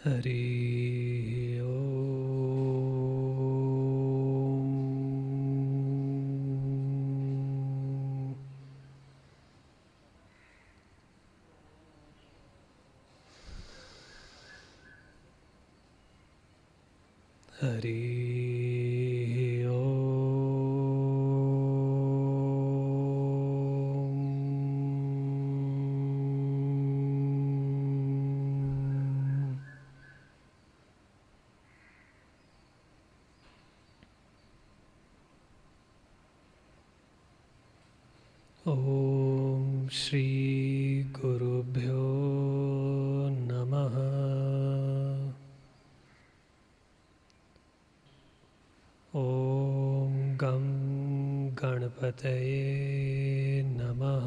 हरि ओम। हरि ओम। ओम श्री गुरुभ्यो नमः। ओम गं गणपतये नमः।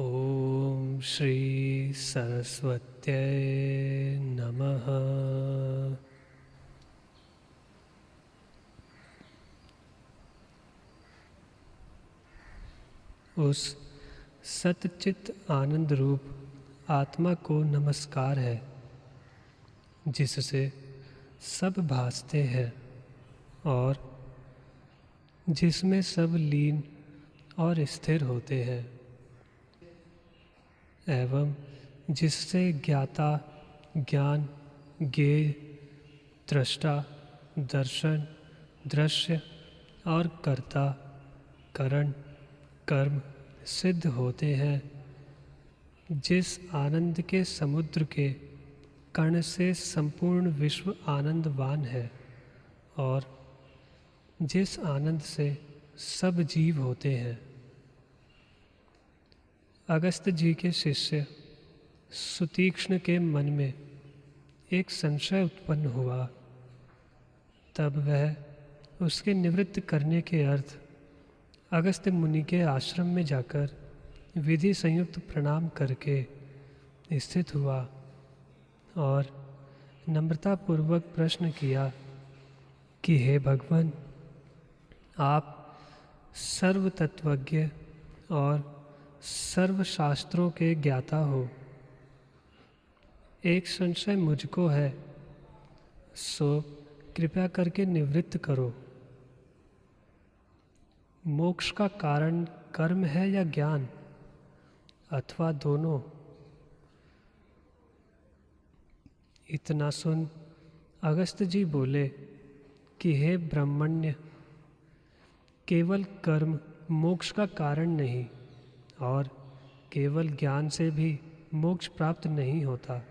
ओम श्री सरस्वत्यै नमः। उस सतचित आनंद रूप आत्मा को नमस्कार है जिससे सब भासते हैं और जिसमें सब लीन और स्थिर होते हैं एवं जिससे ज्ञाता ज्ञान ज्ञेय दृष्टा दर्शन दृश्य और कर्ता करण कर्म सिद्ध होते हैं। जिस आनंद के समुद्र के कण से संपूर्ण विश्व आनंदवान है और जिस आनंद से सब जीव होते हैं। अगस्त जी के शिष्य सुतीक्ष्ण के मन में एक संशय उत्पन्न हुआ। तब वह उसके निवृत्त करने के अर्थ अगस्त मुनि के आश्रम में जाकर विधि संयुक्त प्रणाम करके स्थित हुआ और नम्रतापूर्वक प्रश्न किया कि हे भगवान, आप सर्व तत्वज्ञ और सर्व शास्त्रों के ज्ञाता हो। एक संशय मुझको है, सो कृपया करके निवृत्त करो। मोक्ष का कारण कर्म है या ज्ञान अथवा दोनों? इतना सुन अगस्त जी बोले कि हे ब्रह्मण्य, केवल कर्म मोक्ष का कारण नहीं और केवल ज्ञान से भी मोक्ष प्राप्त नहीं होता।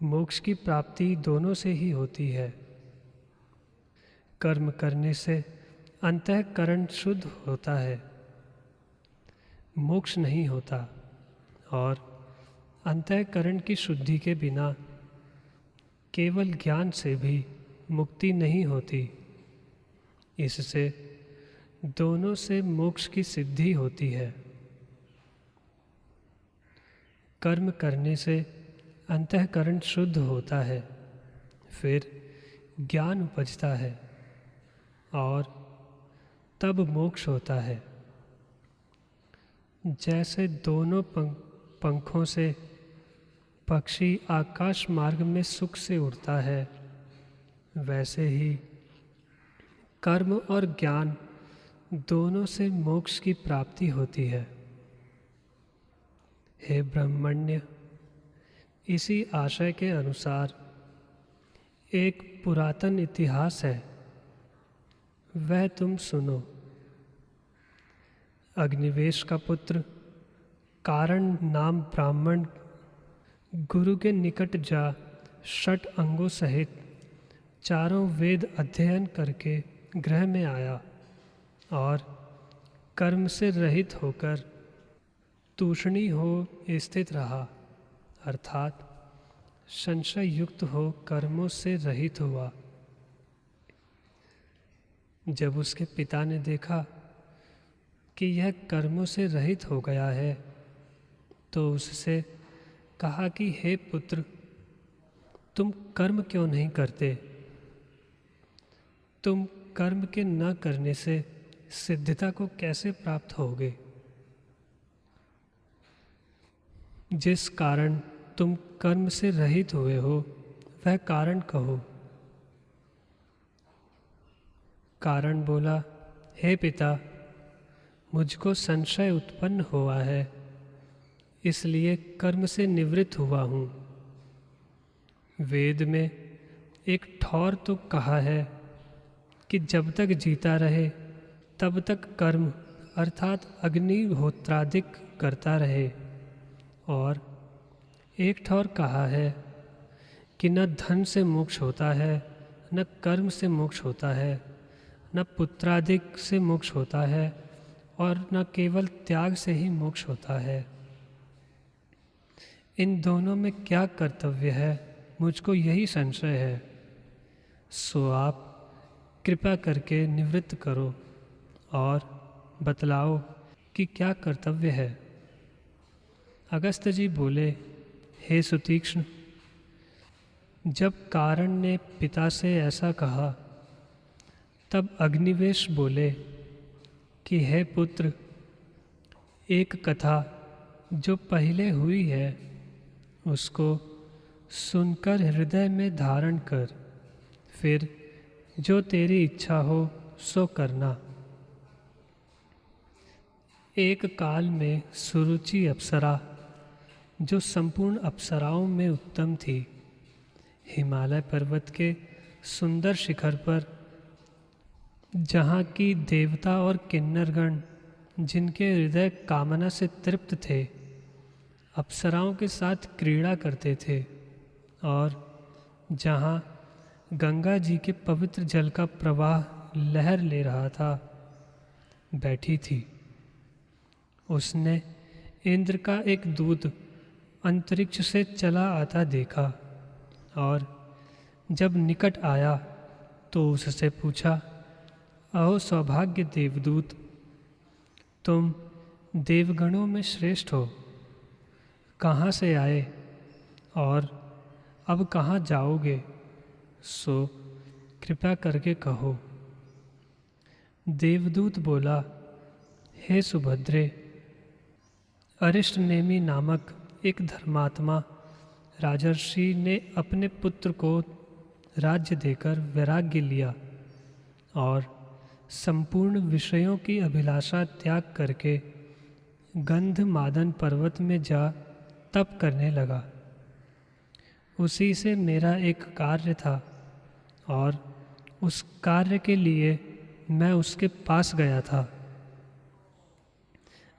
मोक्ष की प्राप्ति दोनों से ही होती है। कर्म करने से अंतःकरण शुद्ध होता है, मोक्ष नहीं होता और अंतःकरण की शुद्धि के बिना केवल ज्ञान से भी मुक्ति नहीं होती। इससे दोनों से मोक्ष की सिद्धि होती है। कर्म करने से अंतःकरण शुद्ध होता है, फिर ज्ञान उपजता है और तब मोक्ष होता है। जैसे दोनों पंखों से पक्षी आकाश मार्ग में सुख से उड़ता है, वैसे ही कर्म और ज्ञान दोनों से मोक्ष की प्राप्ति होती है। हे ब्रह्मण्य, इसी आशय के अनुसार एक पुरातन इतिहास है, वह तुम सुनो। अग्निवेश का पुत्र कारण नाम ब्राह्मण गुरु के निकट जा षट अंगों सहित चारों वेद अध्ययन करके गृह में आया और कर्म से रहित होकर तूषणी हो स्थित रहा, अर्थात संशय युक्त हो कर्मों से रहित हुआ। जब उसके पिता ने देखा कि यह कर्मों से रहित हो गया है, तो उससे कहा कि हे पुत्र, तुम कर्म क्यों नहीं करते? तुम कर्म के न करने से सिद्धता को कैसे प्राप्त होगे? जिस कारण तुम कर्म से रहित हुए हो वह कारण कहो। कारण बोला, हे पिता, मुझको संशय उत्पन्न हुआ है, इसलिए कर्म से निवृत्त हुआ हूँ। वेद में एक ठौर तो कहा है कि जब तक जीता रहे तब तक कर्म अर्थात अग्निहोत्रादिक करता रहे, और एक ठौर कहा है कि न धन से मोक्ष होता है, न कर्म से मोक्ष होता है, न पुत्रादिक से मोक्ष होता है, और न केवल त्याग से ही मोक्ष होता है। इन दोनों में क्या कर्तव्य है, मुझको यही संशय है। सो आप कृपा करके निवृत्त करो और बतलाओ कि क्या कर्तव्य है। अगस्त जी बोले, हे सुतीक्ष्ण, जब कारण ने पिता से ऐसा कहा तब अग्निवेश बोले कि हे पुत्र, एक कथा जो पहले हुई है उसको सुनकर हृदय में धारण कर, फिर जो तेरी इच्छा हो सो करना। एक काल में सुरुचि अप्सरा, जो संपूर्ण अप्सराओं में उत्तम थी, हिमालय पर्वत के सुंदर शिखर पर, जहाँ की देवता और किन्नरगण जिनके हृदय कामना से तृप्त थे, अप्सराओं के साथ क्रीड़ा करते थे, और जहाँ गंगा जी के पवित्र जल का प्रवाह लहर ले रहा था, बैठी थी। उसने इंद्र का एक दूत अंतरिक्ष से चला आता देखा, और जब निकट आया तो उससे पूछा, अहो सौभाग्य देवदूत, तुम देवगणों में श्रेष्ठ हो, कहाँ से आए और अब कहाँ जाओगे, सो कृपया करके कहो। देवदूत बोला, हे सुभद्रे, अरिष्टनेमि नामक एक धर्मात्मा राजर्षि ने अपने पुत्र को राज्य देकर वैराग्य लिया और संपूर्ण विषयों की अभिलाषा त्याग करके गंधमादन पर्वत में जा तप करने लगा। उसी से मेरा एक कार्य था और उस कार्य के लिए मैं उसके पास गया था।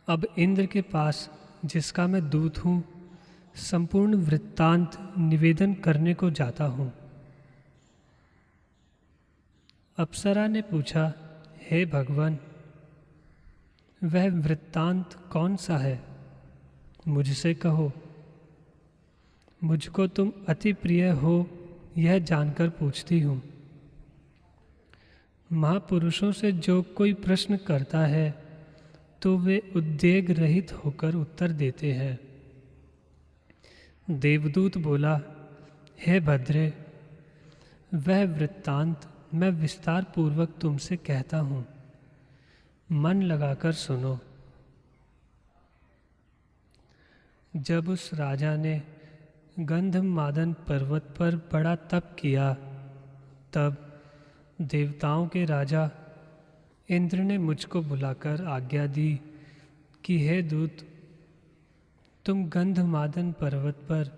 अब इंद्र के पास, जिसका मैं दूत हूँ, संपूर्ण वृत्तांत निवेदन करने को जाता हूँ। अप्सरा ने पूछा, हे भगवान, वह वृत्तांत कौन सा है, मुझसे कहो। मुझको तुम अति प्रिय हो यह जानकर पूछती हूँ। महापुरुषों से जो कोई प्रश्न करता है तो वे उद्वेग रहित होकर उत्तर देते हैं। देवदूत बोला, हे भद्रे, वह वृत्तांत मैं विस्तार पूर्वक तुमसे कहता हूँ, मन लगाकर सुनो। जब उस राजा ने गंधमादन पर्वत पर बड़ा तप किया, तब देवताओं के राजा इंद्र ने मुझको बुलाकर आज्ञा दी कि हे दूत, तुम गंधमादन पर्वत पर,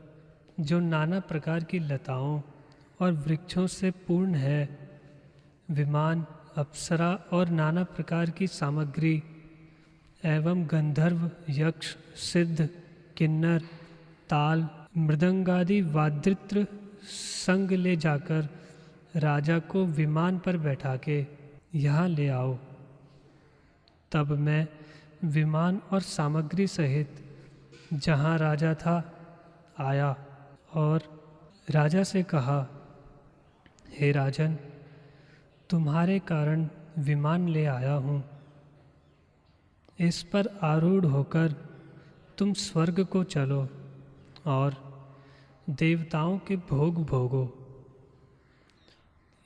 जो नाना प्रकार की लताओं और वृक्षों से पूर्ण है, विमान, अप्सरा और नाना प्रकार की सामग्री एवं गंधर्व, यक्ष, सिद्ध, किन्नर, ताल, मृदंगादि वाद्यत्र संग ले जाकर राजा को विमान पर बैठा के यहाँ ले आओ। तब मैं विमान और सामग्री सहित जहाँ राजा था आया और राजा से कहा, हे राजन, तुम्हारे कारण विमान ले आया हूँ। इस पर आरूढ़ होकर तुम स्वर्ग को चलो और देवताओं के भोग भोगो।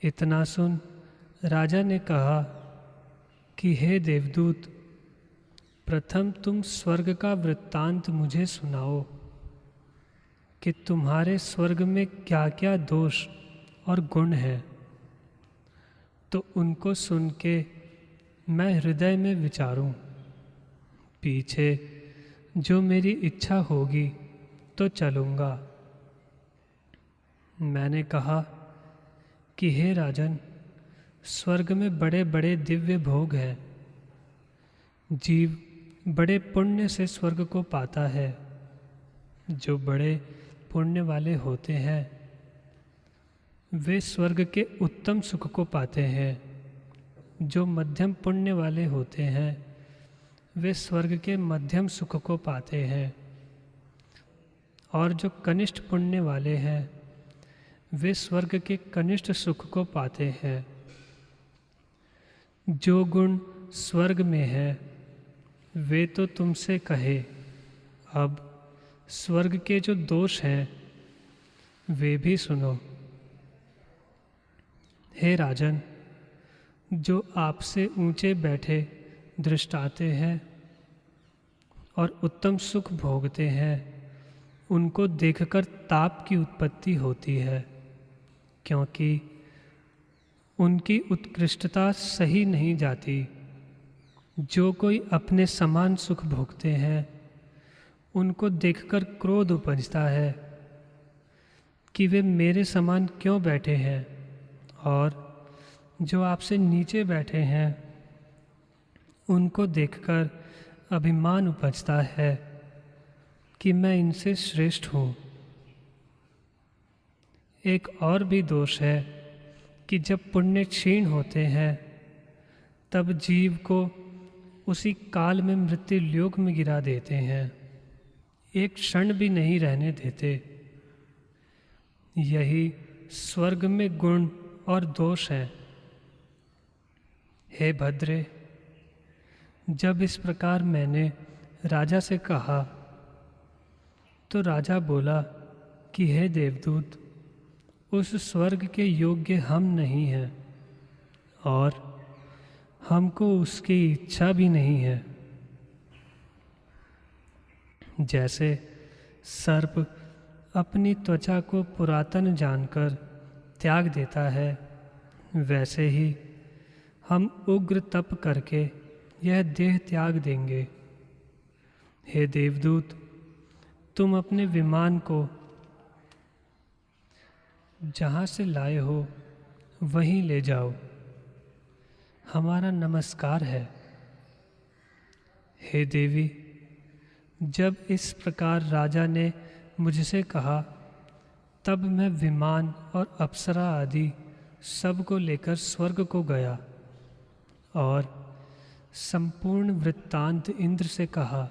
इतना सुन राजा ने कहा कि हे देवदूत, प्रथम तुम स्वर्ग का वृत्तांत मुझे सुनाओ, कि तुम्हारे स्वर्ग में क्या क्या दोष और गुण हैं, तो उनको सुन के मैं हृदय में विचारूं। पीछे जो मेरी इच्छा होगी तो चलूँगा। मैंने कहा कि हे राजन, स्वर्ग में बड़े बड़े दिव्य भोग हैं। जीव बड़े पुण्य से स्वर्ग को पाता है। जो बड़े पुण्य वाले होते हैं वे स्वर्ग के उत्तम सुख को पाते हैं। जो मध्यम पुण्य वाले होते हैं वे स्वर्ग के मध्यम सुख को पाते हैं। और जो कनिष्ठ पुण्य वाले हैं वे स्वर्ग के कनिष्ठ सुख को पाते हैं। जो गुण स्वर्ग में है वे तो तुमसे कहे। अब स्वर्ग के जो दोष हैं वे भी सुनो। हे राजन, जो आपसे ऊंचे बैठे दृष्टाते हैं और उत्तम सुख भोगते हैं, उनको देखकर ताप की उत्पत्ति होती है, क्योंकि उनकी उत्कृष्टता सही नहीं जाती। जो कोई अपने समान सुख भोगते हैं उनको देखकर क्रोध उपजता है कि वे मेरे समान क्यों बैठे हैं। और जो आपसे नीचे बैठे हैं उनको देखकर अभिमान उपजता है कि मैं इनसे श्रेष्ठ हूँ। एक और भी दोष है कि जब पुण्य क्षीण होते हैं तब जीव को उसी काल में मृत्यु लोक में गिरा देते हैं, एक क्षण भी नहीं रहने देते। यही स्वर्ग में गुण और दोष है। हे भद्रे, जब इस प्रकार मैंने राजा से कहा तो राजा बोला कि हे देवदूत, उस स्वर्ग के योग्य हम नहीं हैं और हमको उसकी इच्छा भी नहीं है। जैसे सर्प अपनी त्वचा को पुरातन जानकर त्याग देता है, वैसे ही हम उग्र तप करके यह देह त्याग देंगे। हे देवदूत, तुम अपने विमान को जहाँ से लाए हो वहीं ले जाओ। हमारा नमस्कार है। हे देवी, जब इस प्रकार राजा ने मुझसे कहा तब मैं विमान और अप्सरा आदि सब को लेकर स्वर्ग को गया और संपूर्ण वृत्तांत इंद्र से कहा।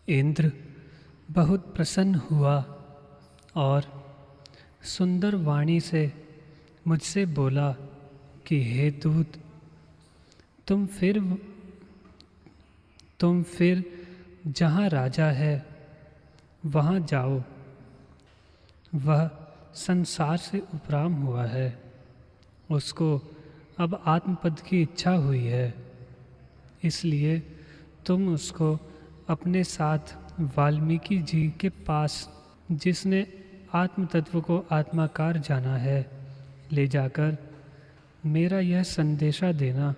इंद्र बहुत प्रसन्न हुआ और सुंदर वाणी से मुझसे बोला कि हे दूत, तुम फिर जहाँ राजा है वहाँ जाओ। वह संसार से उपराम हुआ है, उसको अब आत्मपद की इच्छा हुई है, इसलिए तुम उसको अपने साथ वाल्मीकि जी के पास, जिसने आत्म तत्व को आत्माकार जाना है, ले जाकर मेरा यह संदेशा देना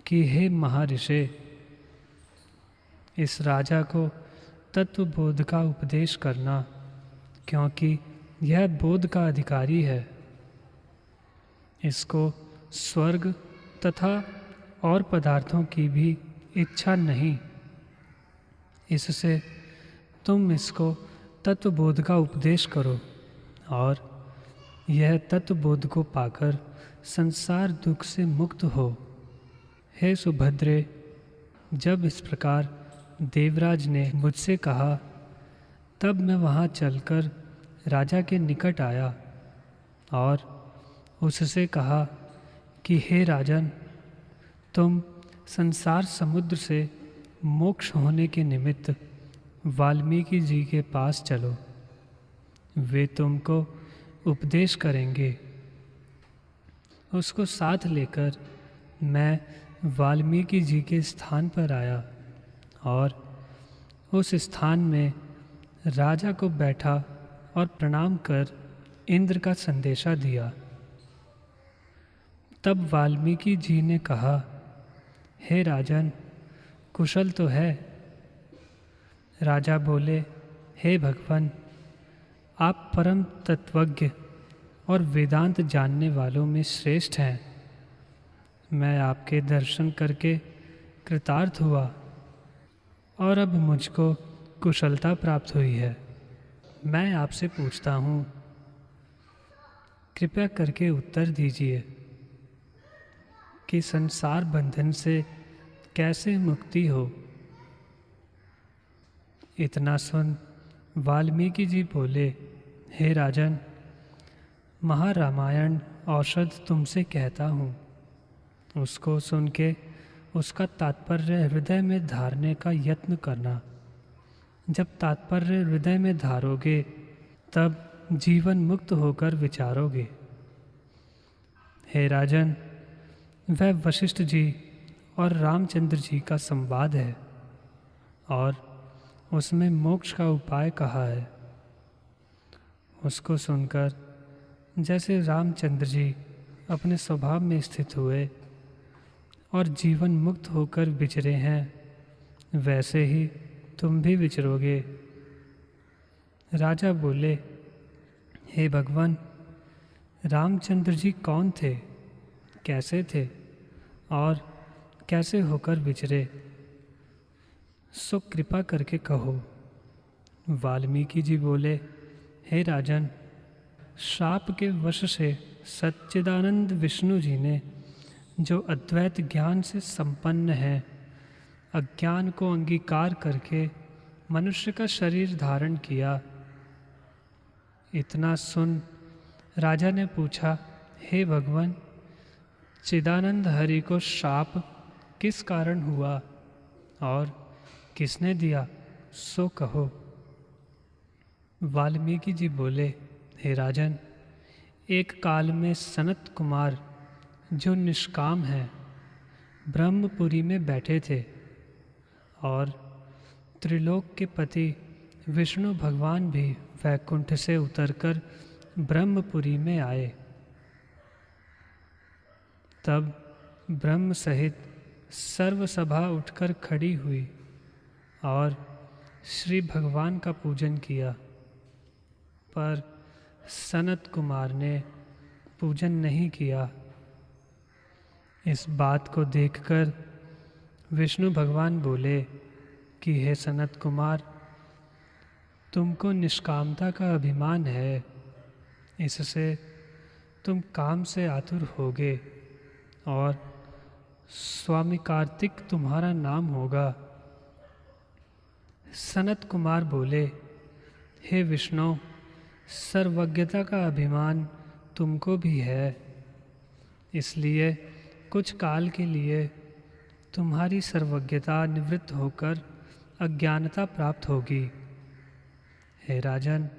कि हे महर्षि, इस राजा को तत्व बोध का उपदेश करना, क्योंकि यह बोध का अधिकारी है। इसको स्वर्ग तथा और पदार्थों की भी इच्छा नहीं। इससे तुम इसको तत्वबोध का उपदेश करो और यह तत्वबोध को पाकर संसार दुख से मुक्त हो। हे सुभद्रे, जब इस प्रकार देवराज ने मुझसे कहा तब मैं वहाँ चलकर राजा के निकट आया और उससे कहा कि हे राजन, तुम संसार समुद्र से मोक्ष होने के निमित्त वाल्मीकि जी के पास चलो, वे तुमको उपदेश करेंगे। उसको साथ लेकर मैं वाल्मीकि जी के स्थान पर आया और उस स्थान में राजा को बैठा और प्रणाम कर इंद्र का संदेशा दिया। तब वाल्मीकि जी ने कहा, हे राजन, कुशल तो है? राजा बोले, हे भगवान, आप परम तत्वज्ञ और वेदांत जानने वालों में श्रेष्ठ हैं। मैं आपके दर्शन करके कृतार्थ हुआ और अब मुझको कुशलता प्राप्त हुई है। मैं आपसे पूछता हूँ, कृपया करके उत्तर दीजिए कि संसार बंधन से कैसे मुक्ति हो। इतना सुन वाल्मीकि जी बोले, हे राजन, महारामायण औषध तुमसे कहता हूँ, उसको सुन के उसका तात्पर्य हृदय में धारने का यत्न करना। जब तात्पर्य हृदय में धारोगे तब जीवन मुक्त होकर विचारोगे। हे राजन, वह वशिष्ठ जी और रामचंद्र जी का संवाद है और उसमें मोक्ष का उपाय कहा है। उसको सुनकर जैसे रामचंद्र जी अपने स्वभाव में स्थित हुए और जीवन मुक्त होकर विचरे हैं, वैसे ही तुम भी विचरोगे। राजा बोले, हे भगवान, रामचंद्र जी कौन थे, कैसे थे और कैसे होकर विचरे, सो कृपा करके कहो। वाल्मीकि जी बोले, हे राजन, शाप के वश से सच्चिदानंद विष्णु जी ने, जो अद्वैत ज्ञान से संपन्न है, अज्ञान को अंगीकार करके मनुष्य का शरीर धारण किया। इतना सुन राजा ने पूछा, हे भगवान, चिदानंद हरि को शाप किस कारण हुआ और किसने दिया, सो कहो। वाल्मीकि जी बोले, हे राजन, एक काल में सनत कुमार, जो निष्काम हैं, ब्रह्मपुरी में बैठे थे और त्रिलोक के पति विष्णु भगवान भी वैकुंठ से उतरकर ब्रह्मपुरी में आए। तब ब्रह्म सहित सर्व सभा उठकर खड़ी हुई और श्री भगवान का पूजन किया, पर सनत कुमार ने पूजन नहीं किया। इस बात को देखकर विष्णु भगवान बोले कि हे सनत कुमार, तुमको निष्कामता का अभिमान है, इससे तुम काम से आतुर होगे और स्वामी कार्तिक तुम्हारा नाम होगा। सनत कुमार बोले, हे विष्णु, सर्वज्ञता का अभिमान तुमको भी है, इसलिए कुछ काल के लिए तुम्हारी सर्वज्ञता निवृत्त होकर अज्ञानता प्राप्त होगी। हे राजन,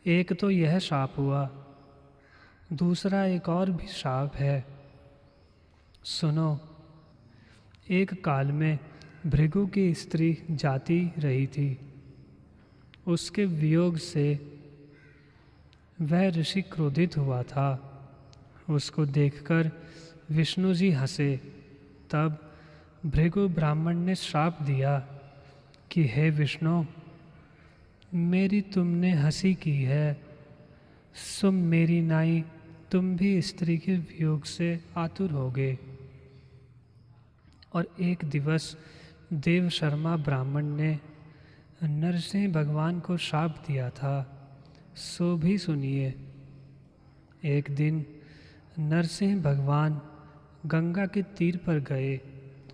एक तो यह शाप हुआ, दूसरा एक और भी शाप है। सुनो, एक काल में भृगु की स्त्री जाती रही थी। उसके वियोग से वह ऋषि क्रोधित हुआ था। उसको देखकर विष्णु जी हंसे। तब भृगु ब्राह्मण ने श्राप दिया कि हे विष्णु, मेरी तुमने हंसी की है, सो मेरी नाई तुम भी स्त्री के वियोग से आतुर होगे। और एक दिवस देव शर्मा ब्राह्मण ने नरसिंह भगवान को शाप दिया था, सो भी सुनिए। एक दिन नरसिंह भगवान गंगा के तीर पर गए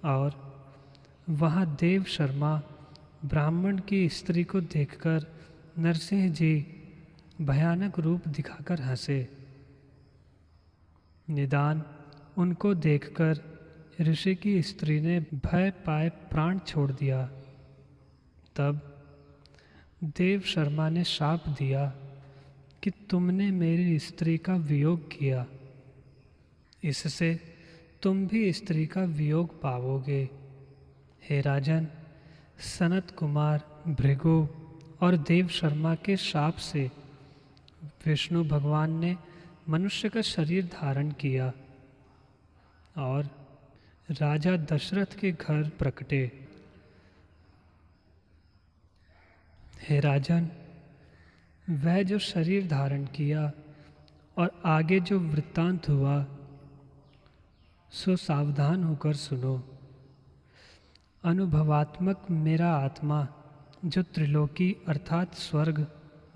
और वहाँ देव शर्मा ब्राह्मण की स्त्री को देखकर नरसिंह जी भयानक रूप दिखाकर हंसे। निदान उनको देखकर ऋषि की स्त्री ने भय पाए प्राण छोड़ दिया। तब देव शर्मा ने शाप दिया कि तुमने मेरी स्त्री का वियोग किया, इससे तुम भी स्त्री का वियोग पाओगे। हे राजन, सनत कुमार, भृगु और देव शर्मा के शाप से विष्णु भगवान ने मनुष्य का शरीर धारण किया और राजा दशरथ के घर प्रकटे। हे राजन, वह जो शरीर धारण किया और आगे जो वृत्तांत हुआ सो सावधान होकर सुनो। अनुभवात्मक मेरा आत्मा जो त्रिलोकी अर्थात स्वर्ग,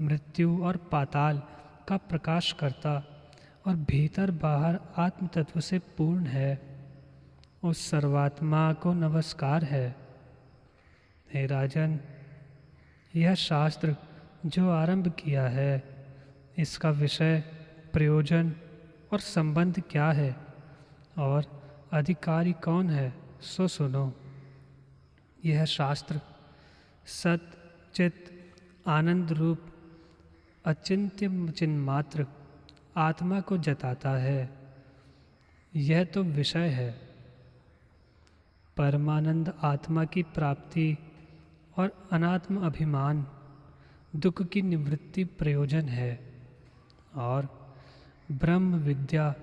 मृत्यु और पाताल का प्रकाश करता और भीतर बाहर आत्म तत्व से पूर्ण है, उस सर्वात्मा को नमस्कार है। हे राजन, यह शास्त्र जो आरंभ किया है, इसका विषय, प्रयोजन और संबंध क्या है और अधिकारी कौन है, सो सुनो। यह शास्त्र सत चित आनंद रूप अचिंत्य चिन्मात्र आत्मा को जताता है। यह तो विषय है। परमानंद आत्मा की प्राप्ति और अनात्म अभिमान दुख की निवृत्ति प्रयोजन है और ब्रह्म विद्या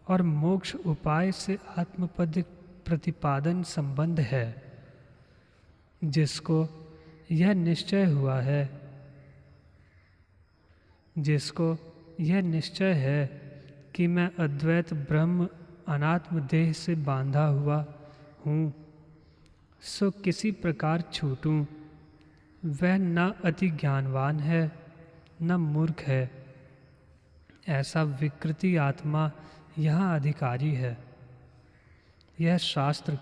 और मोक्ष उपाय से आत्मपद प्रतिपादन संबंध है। जिसको यह निश्चय है कि मैं अद्वैत ब्रह्म अनात्म देह से बांधा हुआ हूँ, सो किसी प्रकार छूटूं, वह न अति ज्ञानवान है न मूर्ख है। ऐसा विकृति आत्मा यहाँ अधिकारी है। यह शास्त्र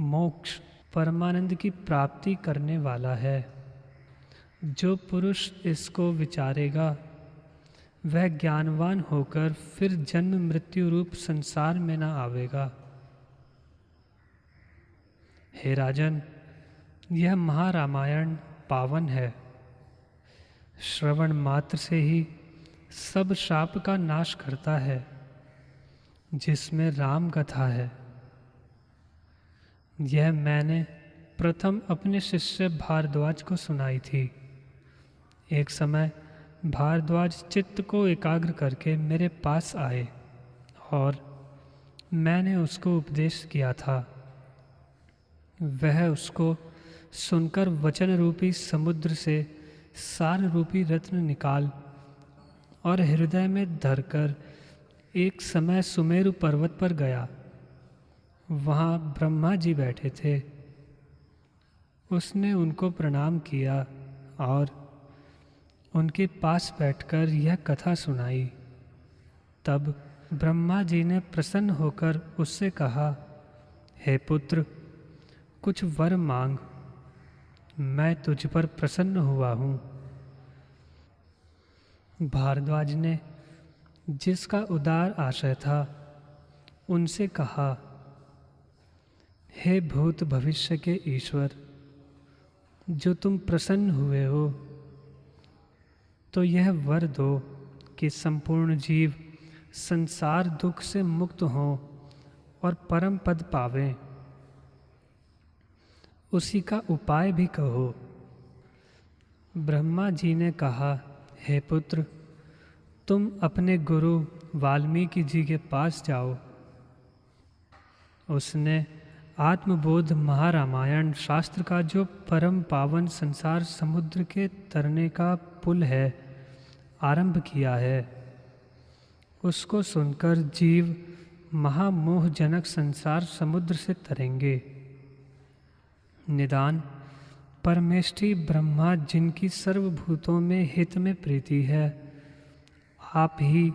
मोक्ष परमानंद की प्राप्ति करने वाला है। जो पुरुष इसको विचारेगा वह ज्ञानवान होकर फिर जन्म मृत्यु रूप संसार में न आवेगा। हे राजन, यह महारामायण पावन है। श्रवण मात्र से ही सब शाप का नाश करता है, जिसमें राम कथा है। यह मैंने प्रथम अपने शिष्य भारद्वाज को सुनाई थी। एक समय भारद्वाज चित्त को एकाग्र करके मेरे पास आए और मैंने उसको उपदेश किया था। वह उसको सुनकर वचन रूपी समुद्र से सार रूपी रत्न निकाल और हृदय में धरकर एक समय सुमेरु पर्वत पर गया। वहाँ ब्रह्मा जी बैठे थे। उसने उनको प्रणाम किया और उनके पास बैठकर यह कथा सुनाई। तब ब्रह्मा जी ने प्रसन्न होकर उससे कहा, हे पुत्र, कुछ वर मांग, मैं तुझ पर प्रसन्न हुआ हूँ। भारद्वाज ने, जिसका उदार आशय था, उनसे कहा, हे भूत भविष्य के ईश्वर, जो तुम प्रसन्न हुए हो, तो यह वर दो कि संपूर्ण जीव संसार दुख से मुक्त हों और परम पद पावें। उसी का उपाय भी कहो। ब्रह्मा जी ने कहा, हे पुत्र, तुम अपने गुरु वाल्मीकि जी के पास जाओ। उसने आत्मबोध महारामायण शास्त्र का जो परम पावन संसार समुद्र के तरने का पुल है आरंभ किया है। उसको सुनकर जीव महामोहजनक संसार समुद्र से तरेंगे। निदान परमेष्ठी ब्रह्मा, जिनकी सर्वभूतों में हित में प्रीति है, आप ही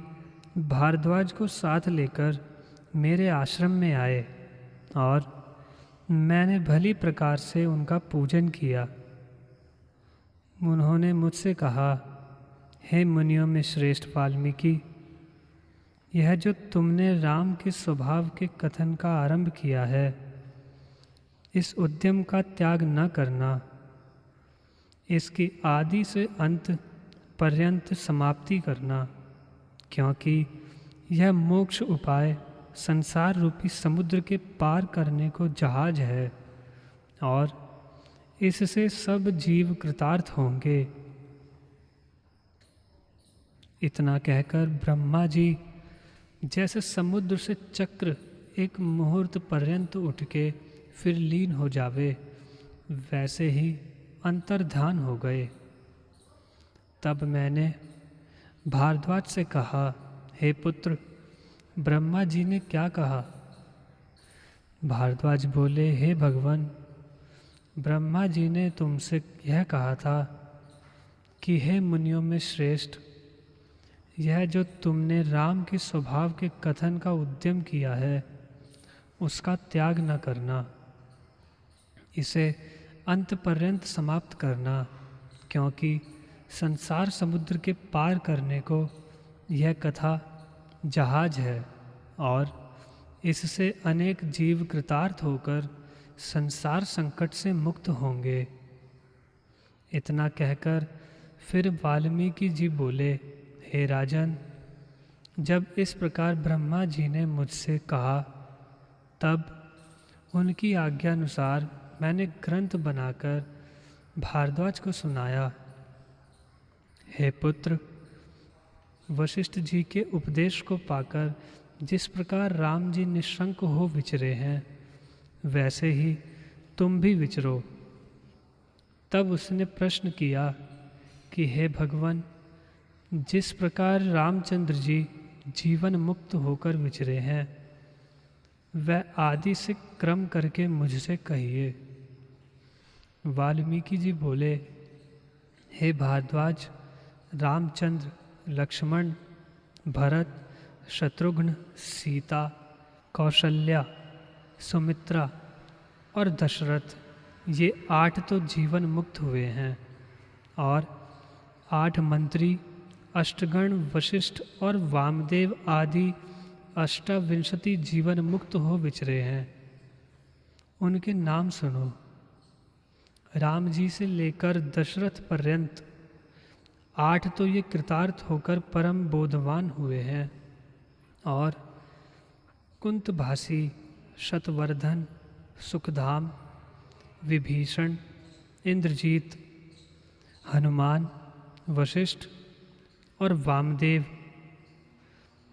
भारद्वाज को साथ लेकर मेरे आश्रम में आए और मैंने भली प्रकार से उनका पूजन किया। उन्होंने मुझसे कहा, हे मुनियों में श्रेष्ठ वाल्मीकि, यह जो तुमने राम के स्वभाव के कथन का आरंभ किया है, इस उद्यम का त्याग न करना। इसकी आदि से अंत पर्यंत समाप्ति करना, क्योंकि यह मोक्ष उपाय संसार रूपी समुद्र के पार करने को जहाज है और इससे सब जीव कृतार्थ होंगे। इतना कहकर ब्रह्मा जी जैसे समुद्र से चक्र एक मुहूर्त पर्यंत उठ के फिर लीन हो जावे, वैसे ही अंतर्धान हो गए। तब मैंने भारद्वाज से कहा, हे पुत्र, ब्रह्मा जी ने क्या कहा? भारद्वाज बोले, हे भगवान, ब्रह्मा जी ने तुमसे यह कहा था कि हे मुनियों में श्रेष्ठ, यह जो तुमने राम के स्वभाव के कथन का उद्यम किया है उसका त्याग न करना, इसे अंत पर्यंत समाप्त करना, क्योंकि संसार समुद्र के पार करने को यह कथा जहाज है और इससे अनेक जीव कृतार्थ होकर संसार संकट से मुक्त होंगे। इतना कहकर फिर वाल्मीकि जी बोले, हे राजन, जब इस प्रकार ब्रह्मा जी ने मुझसे कहा तब उनकी आज्ञानुसार मैंने ग्रंथ बनाकर भारद्वाज को सुनाया। हे पुत्र, वशिष्ठ जी के उपदेश को पाकर जिस प्रकार राम जी निशंक हो विचरे हैं, वैसे ही तुम भी विचरो। तब उसने प्रश्न किया कि हे भगवान, जिस प्रकार रामचंद्र जी जीवन मुक्त होकर विचरे हैं, वह आदि से क्रम करके मुझसे कहिए। वाल्मीकि जी बोले, हे भारद्वाज, रामचंद्र, लक्ष्मण, भरत, शत्रुघ्न, सीता, कौशल्या, सुमित्रा और दशरथ, ये 8 तो जीवन मुक्त हुए हैं और 8 मंत्री, अष्टगण, वशिष्ठ और वामदेव आदि 28 जीवन मुक्त हो विचरे हैं। उनके नाम सुनो। राम जी से लेकर दशरथ पर्यंत 8 तो ये कृतार्थ होकर परम बोधवान हुए हैं और कुंतभासी, शतवर्धन, सुखधाम, विभीषण, इंद्रजीत, हनुमान, वशिष्ठ और वामदेव,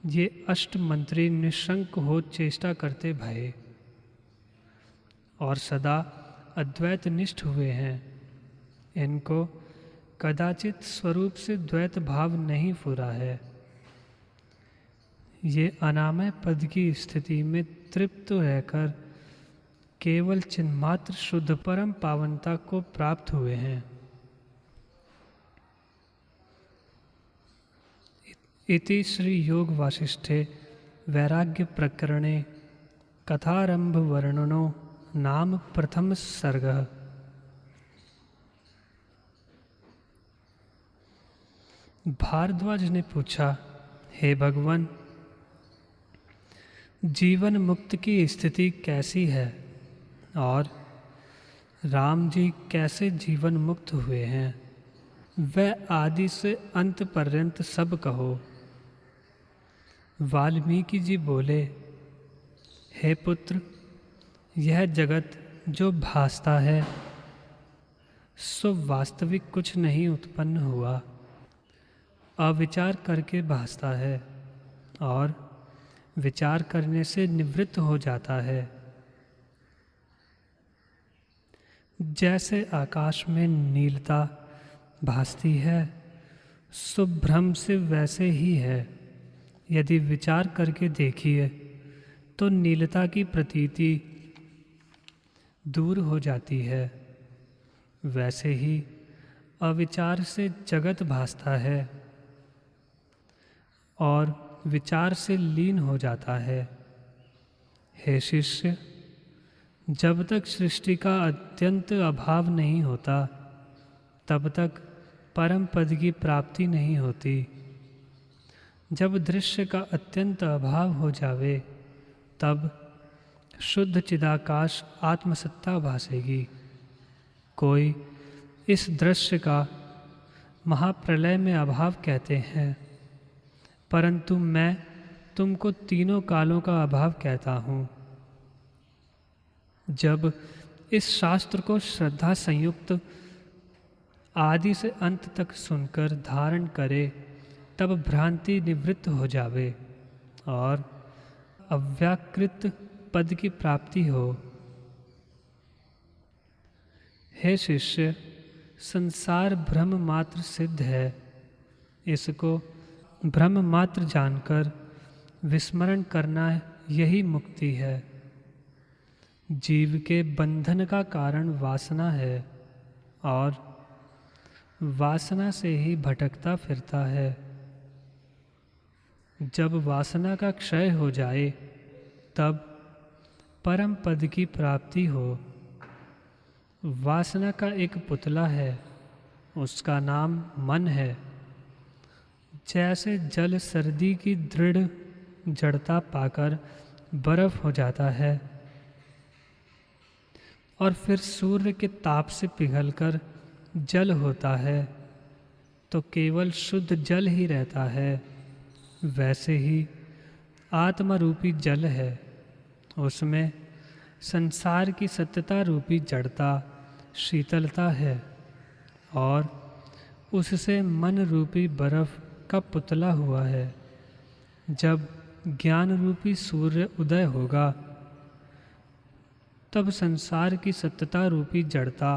ये 8 मंत्री निशंक हो चेष्टा करते भये और सदा अद्वैत निष्ठ हुए हैं। इनको कदाचित स्वरूप से द्वैत भाव नहीं फुरा है। ये अनामय पद की स्थिति में तृप्त रहकर केवल चिन्मात्र शुद्ध परम पावनता को प्राप्त हुए हैं। इति श्री योग वासिष्ठे वैराग्य प्रकरणे कथारंभ वर्णनो नाम प्रथम सर्गः। भारद्वाज ने पूछा, हे भगवान, जीवन मुक्त की स्थिति कैसी है और राम जी कैसे जीवन मुक्त हुए हैं, वह आदि से अंत पर्यंत सब कहो। वाल्मीकि जी बोले, हे पुत्र, यह जगत जो भासता है सो वास्तविक कुछ नहीं उत्पन्न हुआ, अविचार करके भासता है और विचार करने से निवृत्त हो जाता है। जैसे आकाश में नीलता भासती है सो भ्रम से वैसे ही है। यदि विचार करके देखिए तो नीलता की प्रतीति दूर हो जाती है। वैसे ही अविचार से जगत भासता है और विचार से लीन हो जाता है। हे शिष्य, जब तक सृष्टि का अत्यंत अभाव नहीं होता तब तक परम पद की प्राप्ति नहीं होती। जब दृश्य का अत्यंत अभाव हो जावे तब शुद्ध चिदाकाश आत्मसत्ता भासेगी। कोई इस दृश्य का महाप्रलय में अभाव कहते हैं, परंतु मैं तुमको तीनों कालों का अभाव कहता हूँ। जब इस शास्त्र को श्रद्धा संयुक्त आदि से अंत तक सुनकर धारण करे, तब भ्रांति निवृत्त हो जावे और अव्याकृत पद की प्राप्ति हो। हे शिष्य, संसार ब्रह्म मात्र सिद्ध है। इसको ब्रह्म मात्र जानकर विस्मरण करना यही मुक्ति है। जीव के बंधन का कारण वासना है और वासना से ही भटकता फिरता है। जब वासना का क्षय हो जाए तब परम पद की प्राप्ति हो। वासना का एक पुतला है, उसका नाम मन है। जैसे जल सर्दी की दृढ़ जड़ता पाकर बर्फ हो जाता है और फिर सूर्य के ताप से पिघलकर जल होता है, तो केवल शुद्ध जल ही रहता है, वैसे ही आत्मा रूपी जल है। उसमें संसार की सत्यता रूपी जड़ता, शीतलता है और उससे मन रूपी बर्फ का पुतला हुआ है। जब ज्ञान रूपी सूर्य उदय होगा तब संसार की सत्यता रूपी जड़ता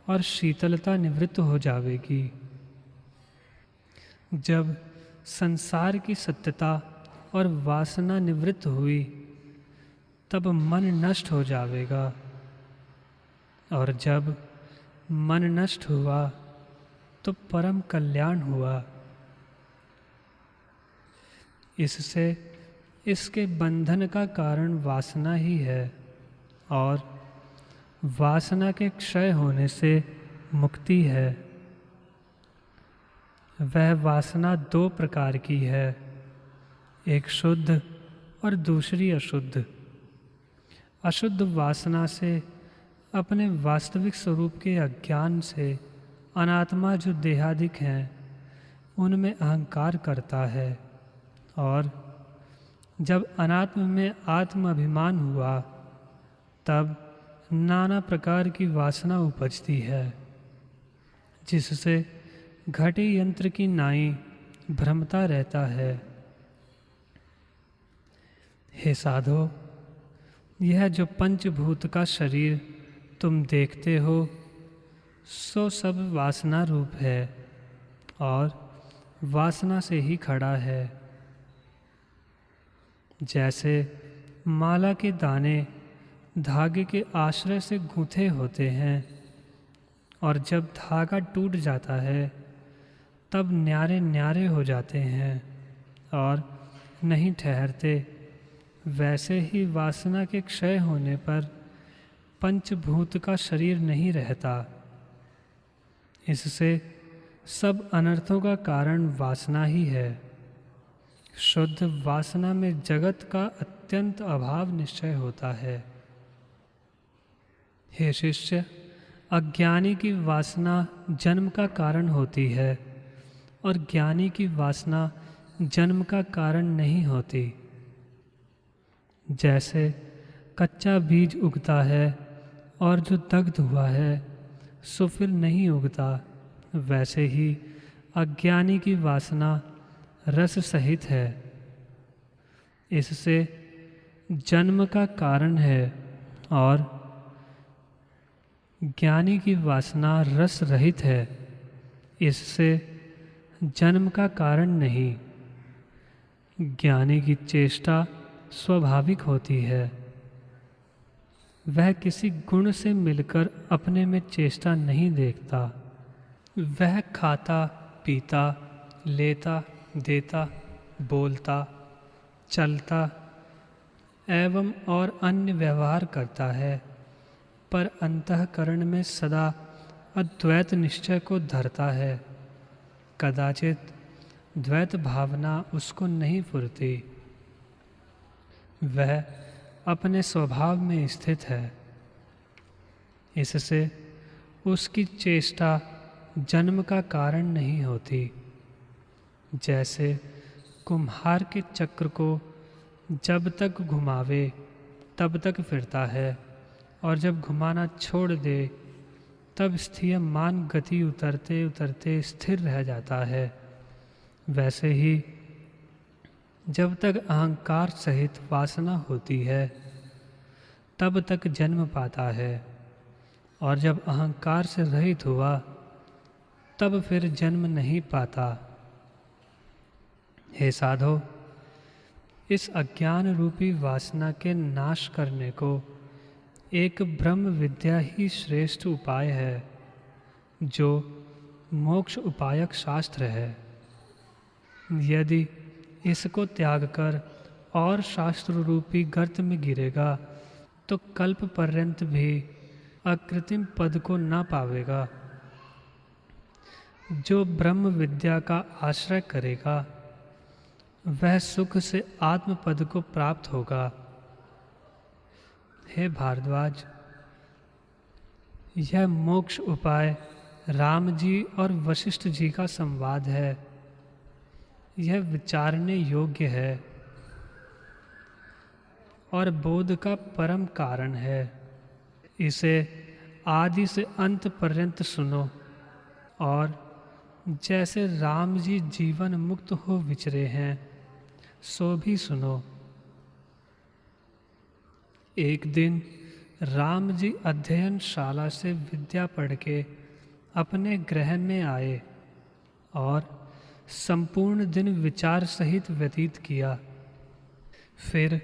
और शीतलता निवृत्त हो जाएगी। जब संसार की सत्यता और वासना निवृत्त हुई तब मन नष्ट हो जाएगा और जब मन नष्ट हुआ तो परम कल्याण हुआ। इससे इसके बंधन का कारण वासना ही है और वासना के क्षय होने से मुक्ति है। वह वासना दो प्रकार की है, एक शुद्ध और दूसरी अशुद्ध। अशुद्ध वासना से अपने वास्तविक स्वरूप के अज्ञान से अनात्मा जो देहादिक हैं उनमें अहंकार करता है और जब अनात्म में आत्म अभिमान हुआ तब नाना प्रकार की वासना उपजती है, जिससे घटी यंत्र की नाई भ्रमता रहता है। हे साधो, यह जो पंचभूत का शरीर तुम देखते हो सो सब वासना रूप है और वासना से ही खड़ा है। जैसे माला के दाने धागे के आश्रय से गूंथे होते हैं और जब धागा टूट जाता है तब न्यारे न्यारे हो जाते हैं और नहीं ठहरते, वैसे ही वासना के क्षय होने पर पंचभूत का शरीर नहीं रहता। इससे सब अनर्थों का कारण वासना ही है। शुद्ध वासना में जगत का अत्यंत अभाव निश्चय होता है। हे शिष्य, अज्ञानी की वासना जन्म का कारण होती है और ज्ञानी की वासना जन्म का कारण नहीं होती। जैसे कच्चा बीज उगता है और जो दग्ध हुआ है सो फिर नहीं उगता, वैसे ही अज्ञानी की वासना रस सहित है। इससे जन्म का कारण है और ज्ञानी की वासना रस रहित है, इससे जन्म का कारण नहीं। ज्ञानी की चेष्टा स्वाभाविक होती है, वह किसी गुण से मिलकर अपने में चेष्टा नहीं देखता। वह खाता पीता लेता देता बोलता चलता एवं और अन्य व्यवहार करता है, पर अंतःकरण में सदा अद्वैत निश्चय को धरता है। कदाचित द्वैत भावना उसको नहीं फुरती, वह अपने स्वभाव में स्थित है। इससे उसकी चेष्टा जन्म का कारण नहीं होती। जैसे कुम्हार के चक्र को जब तक घुमावे तब तक फिरता है और जब घुमाना छोड़ दे तब स्थीयमान गति उतरते उतरते स्थिर रह जाता है। वैसे ही जब तक अहंकार सहित वासना होती है तब तक जन्म पाता है, और जब अहंकार से रहित हुआ तब फिर जन्म नहीं पाता। हे साधो, इस अज्ञान रूपी वासना के नाश करने को एक ब्रह्म विद्या ही श्रेष्ठ उपाय है, जो मोक्ष उपायक शास्त्र है। यदि इसको त्याग कर और शास्त्र रूपी गर्त में गिरेगा तो कल्प पर्यंत भी अकृत्रिम पद को ना पावेगा। जो ब्रह्म विद्या का आश्रय करेगा वह सुख से आत्म पद को प्राप्त होगा। हे भारद्वाज, यह मोक्ष उपाय राम जी और वशिष्ठ जी का संवाद है। यह विचारने योग्य है और बोध का परम कारण है। इसे आदि से अंत पर्यंत सुनो, और जैसे राम जी जीवन मुक्त हो विचरे हैं सो भी सुनो। एक दिन राम जी अध्ययनशाला से विद्या पढ़ के अपने गृह में आए और संपूर्ण दिन विचार सहित व्यतीत किया। फिर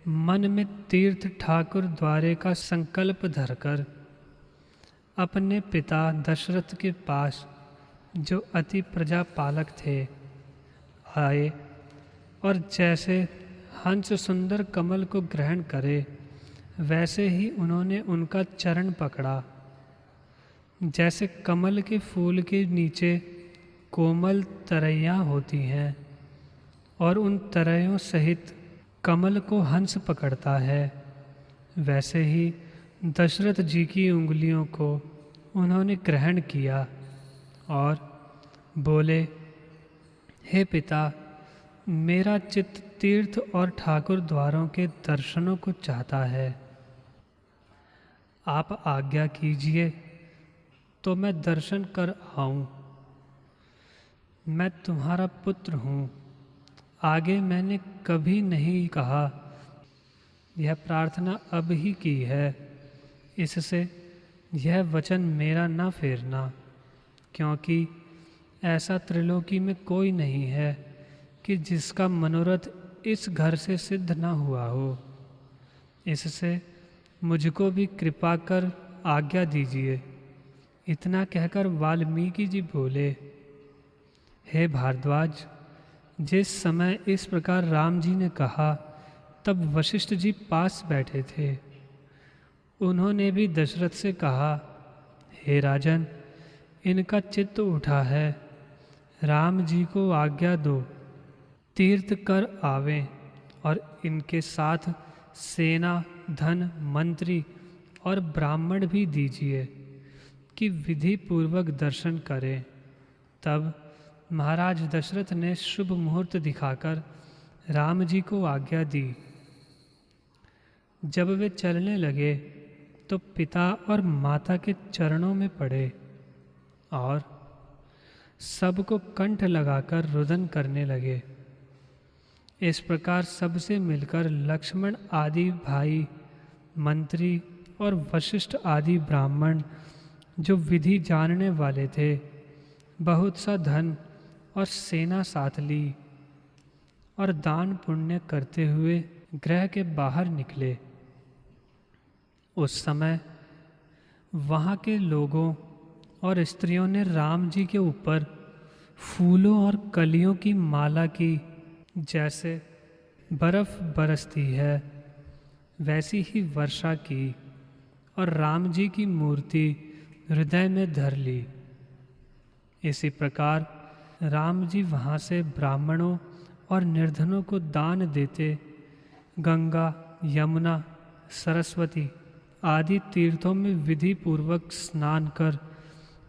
मन में तीर्थ ठाकुर द्वारे का संकल्प धरकर अपने पिता दशरथ के पास, जो अति प्रजापालक थे, आए और जैसे हंस सुंदर कमल को ग्रहण करे वैसे ही उन्होंने उनका चरण पकड़ा। जैसे कमल के फूल के नीचे कोमल तरैयाँ होती हैं और उन तरैयों सहित कमल को हंस पकड़ता है, वैसे ही दशरथ जी की उंगलियों को उन्होंने ग्रहण किया और बोले, हे पिता, मेरा चित्त तीर्थ और ठाकुर द्वारों के दर्शनों को चाहता है। आप आज्ञा कीजिए तो मैं दर्शन कर आऊं। मैं तुम्हारा पुत्र हूँ। आगे मैंने कभी नहीं कहा, यह प्रार्थना अब ही की है। इससे यह वचन मेरा न फेरना, क्योंकि ऐसा त्रिलोकी में कोई नहीं है कि जिसका मनोरथ इस घर से सिद्ध न हुआ हो। इससे मुझको भी कृपा कर आज्ञा दीजिए। इतना कहकर वाल्मीकि जी बोले, हे भारद्वाज, जिस समय इस प्रकार राम जी ने कहा तब वशिष्ठ जी पास बैठे थे। उन्होंने भी दशरथ से कहा, हे राजन, इनका चित्त उठा है, राम जी को आज्ञा दो, तीर्थ कर आवें और इनके साथ सेना, धन, मंत्री और ब्राह्मण भी दीजिए कि विधि पूर्वक दर्शन करें। तब महाराज दशरथ ने शुभ मुहूर्त दिखाकर राम जी को आज्ञा दी। जब वे चलने लगे तो पिता और माता के चरणों में पड़े और सबको कंठ लगाकर रुदन करने लगे। इस प्रकार सबसे मिलकर लक्ष्मण आदि भाई, मंत्री और वशिष्ठ आदि ब्राह्मण, जो विधि जानने वाले थे, बहुत सा धन और सेना साथ ली और दान पुण्य करते हुए गृह के बाहर निकले। उस समय वहाँ के लोगों और स्त्रियों ने राम जी के ऊपर फूलों और कलियों की माला की, जैसे बर्फ बरसती है वैसी ही वर्षा की, और राम जी की मूर्ति हृदय में धर ली। इसी प्रकार राम जी वहाँ से ब्राह्मणों और निर्धनों को दान देते गंगा, यमुना, सरस्वती आदि तीर्थों में विधि पूर्वक स्नान कर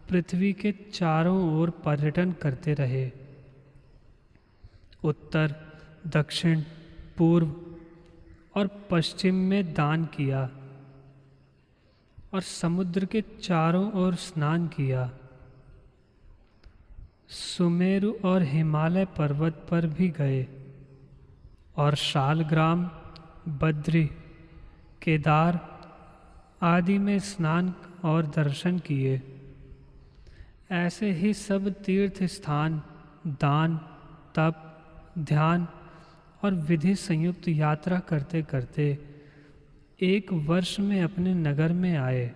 पृथ्वी के चारों ओर पर्यटन करते रहे। उत्तर, दक्षिण, पूर्व और पश्चिम में दान किया। और समुद्र के चारों ओर स्नान किया। सुमेरु और हिमालय पर्वत पर भी गए और शालग्राम, बद्री, केदार आदि में स्नान और दर्शन किए। ऐसे ही सब तीर्थ स्थान दान, तप, ध्यान और विधि संयुक्त यात्रा करते करते एक वर्ष में अपने नगर में आए।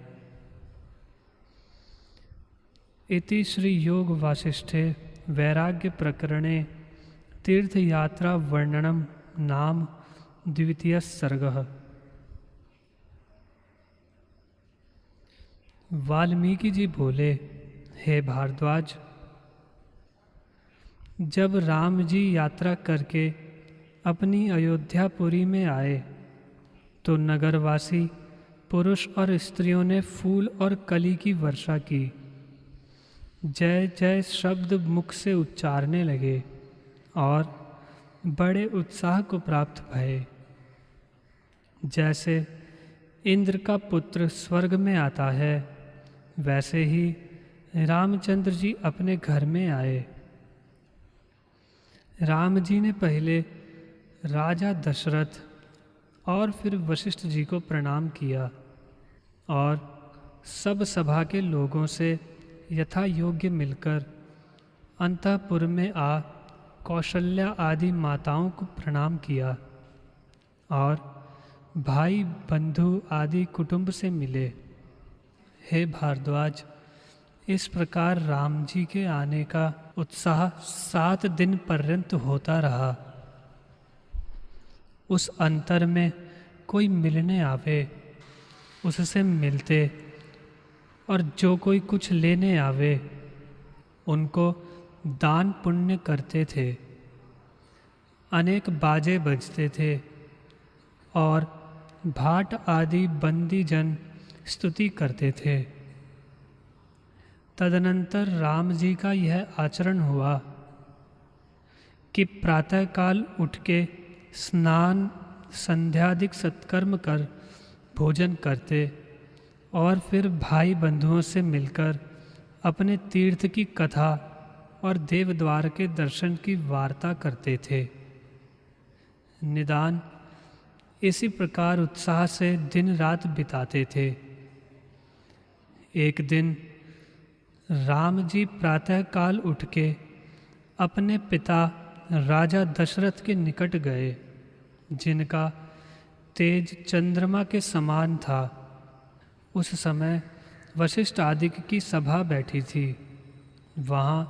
इति श्री योग वासिष्ठे वैराग्य प्रकरणे तीर्थयात्रा वर्णनम नाम द्वितीय सर्गः। वाल्मीकि जी बोले, हे भारद्वाज, जब राम जी यात्रा करके अपनी अयोध्यापुरी में आए तो नगरवासी पुरुष और स्त्रियों ने फूल और कली की वर्षा की। जय जय शब्द मुख से उच्चारने लगे और बड़े उत्साह को प्राप्त भये। जैसे इंद्र का पुत्र स्वर्ग में आता है, वैसे ही रामचंद्र जी अपने घर में आए। राम जी ने पहले राजा दशरथ और फिर वशिष्ठ जी को प्रणाम किया और सब सभा के लोगों से यथा योग्य मिलकर अंतःपुर में आ कौशल्या आदि माताओं को प्रणाम किया और भाई बंधु आदि कुटुंब से मिले। हे भारद्वाज, इस प्रकार राम जी के आने का उत्साह 7 दिन पर्यंत होता रहा। उस अंतर में कोई मिलने आवे उससे मिलते और जो कोई कुछ लेने आवे उनको दान पुण्य करते थे। अनेक बाजे बजते थे और भाट आदि बंदी जन स्तुति करते थे। तदनंतर राम जी का यह आचरण हुआ कि प्रातःकाल उठ के स्नान संध्यादिक सत्कर्म कर भोजन करते और फिर भाई बंधुओं से मिलकर अपने तीर्थ की कथा और देवद्वार के दर्शन की वार्ता करते थे। निदान इसी प्रकार उत्साह से दिन रात बिताते थे। एक दिन राम जी प्रातःकाल उठ के अपने पिता राजा दशरथ के निकट गए, जिनका तेज चंद्रमा के समान था। उस समय वशिष्ठ आदि की सभा बैठी थी। वहाँ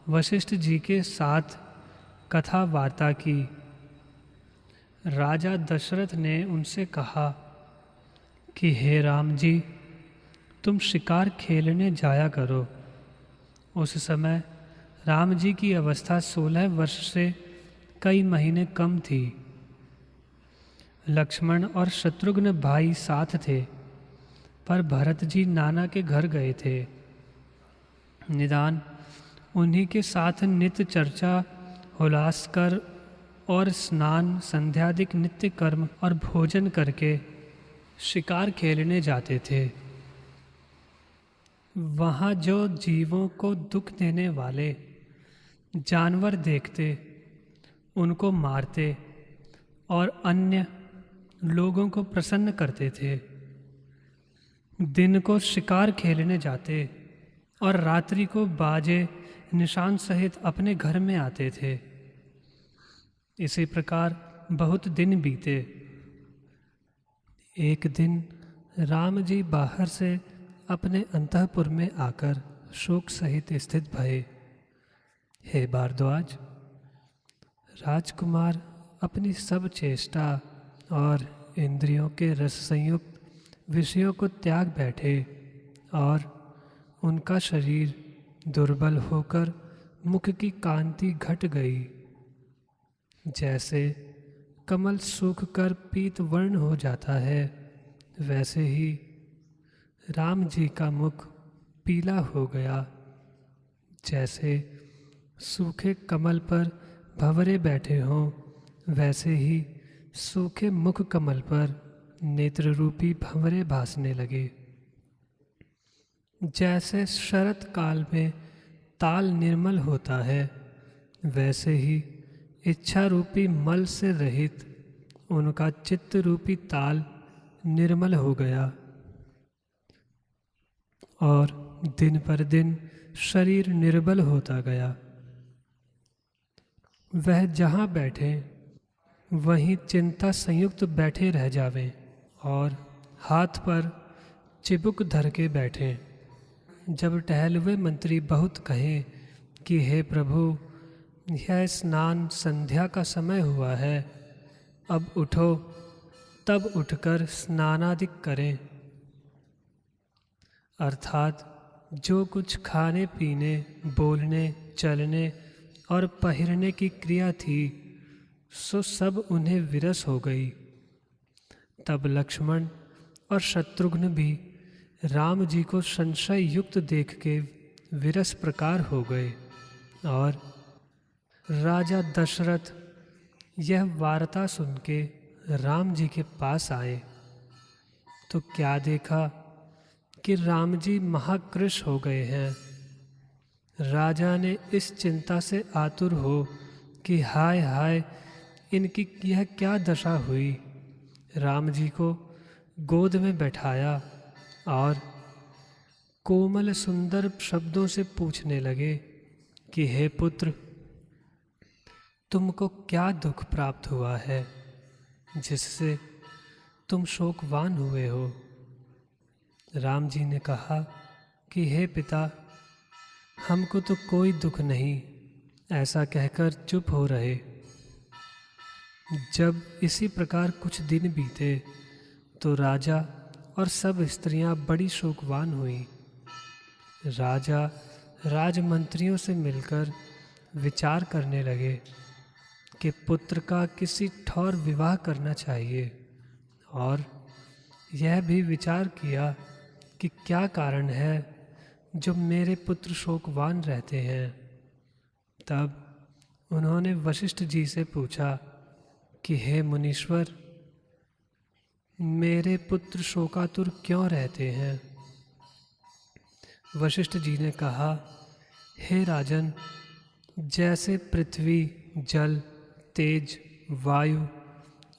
वशिष्ठ जी के साथ कथा वार्ता की। राजा दशरथ ने उनसे कहा कि हे राम जी, तुम शिकार खेलने जाया करो। उस समय राम जी की अवस्था 16 वर्ष से कई महीने कम थी। लक्ष्मण और शत्रुघ्न भाई साथ थे, पर भरत जी नाना के घर गए थे। निदान उन्हीं के साथ नित्य चर्चा, उल्लास कर और स्नान संध्यादिक नित्य कर्म और भोजन करके शिकार खेलने जाते थे। वहाँ जो जीवों को दुख देने वाले जानवर देखते उनको मारते और अन्य लोगों को प्रसन्न करते थे। दिन को शिकार खेलने जाते और रात्रि को बाजे निशान सहित अपने घर में आते थे। इसी प्रकार बहुत दिन बीते। एक दिन राम जी बाहर से अपने अंतःपुर में आकर शोक सहित स्थित भये। हे भारद्वाज, राजकुमार अपनी सब चेष्टा और इंद्रियों के रस संयुक्त विषयों को त्याग बैठे और उनका शरीर दुर्बल होकर मुख की कांति घट गई। जैसे कमल सूख कर पीत वर्ण हो जाता है, वैसे ही राम जी का मुख पीला हो गया। जैसे सूखे कमल पर भंवरे बैठे हों, वैसे ही सूखे मुख कमल पर नेत्र रूपी भंवरे भासने लगे। जैसे शरत काल में ताल निर्मल होता है, वैसे ही इच्छा रूपी मल से रहित उनका चित्त रूपी ताल निर्मल हो गया और दिन पर दिन शरीर निर्बल होता गया। वह जहाँ बैठे वहीं चिंता संयुक्त बैठे रह जावें और हाथ पर चिबुक धर के बैठें। जब टहलुए मंत्री बहुत कहें कि हे प्रभु, यह स्नान संध्या का समय हुआ है, अब उठो, तब उठकर स्नानादिक करें। अर्थात जो कुछ खाने पीने, बोलने, चलने और पहिरने की क्रिया थी, सो सब उन्हें विरस हो गई। तब लक्ष्मण और शत्रुघ्न भी राम जी को संशय युक्त देख के विरस प्रकार हो गए और राजा दशरथ यह वार्ता सुन के राम जी के पास आए तो क्या देखा कि राम जी महाकृश हो गए हैं। राजा ने इस चिंता से आतुर हो कि हाय हाय, इनकी यह क्या दशा हुई। राम जी को गोद में बैठाया और कोमल सुंदर शब्दों से पूछने लगे कि हे पुत्र, तुमको क्या दुख प्राप्त हुआ है जिससे तुम शोकवान हुए हो। राम जी ने कहा कि हे पिता, हमको तो कोई दुख नहीं, ऐसा कहकर चुप हो रहे। जब इसी प्रकार कुछ दिन बीते तो राजा और सब स्त्रियां बड़ी शोकवान हुई। राजा राजमंत्रियों से मिलकर विचार करने लगे कि पुत्र का किसी ठौर विवाह करना चाहिए और यह भी विचार किया कि क्या कारण है जो मेरे पुत्र शोकवान रहते हैं। तब उन्होंने वशिष्ठ जी से पूछा कि हे मुनीश्वर, मेरे पुत्र शोकातुर क्यों रहते हैं। वशिष्ठ जी ने कहा, हे राजन, जैसे पृथ्वी, जल, तेज, वायु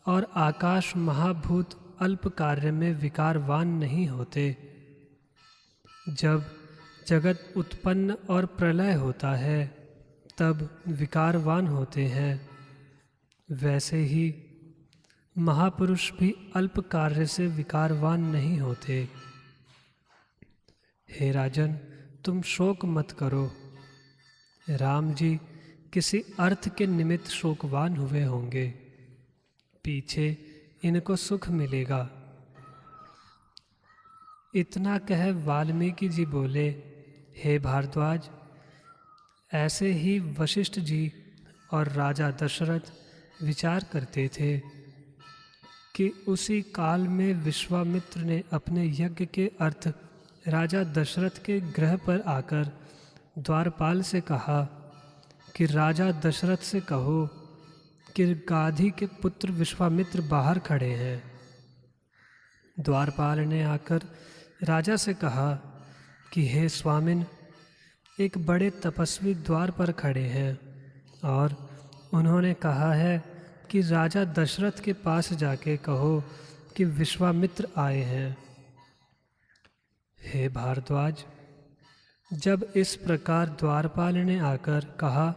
और आकाश महाभूत अल्प कार्य में विकारवान नहीं होते, जब जगत उत्पन्न और प्रलय होता है तब विकारवान होते हैं, वैसे ही महापुरुष भी अल्प कार्य से विकारवान नहीं होते। हे राजन, तुम शोक मत करो। राम जी किसी अर्थ के निमित्त शोकवान हुए होंगे, पीछे इनको सुख मिलेगा। इतना कह वाल्मीकि जी बोले, हे भारद्वाज, ऐसे ही वशिष्ठ जी और राजा दशरथ विचार करते थे कि उसी काल में विश्वामित्र ने अपने यज्ञ के अर्थ राजा दशरथ के गृह पर आकर द्वारपाल से कहा कि राजा दशरथ से कहो कि गाधी के पुत्र विश्वामित्र बाहर खड़े हैं। द्वारपाल ने आकर राजा से कहा कि हे स्वामिन, एक बड़े तपस्वी द्वार पर खड़े हैं और उन्होंने कहा है कि राजा दशरथ के पास जाके कहो कि विश्वामित्र आए हैं। हे भारद्वाज, जब इस प्रकार द्वारपाल ने आकर कहा,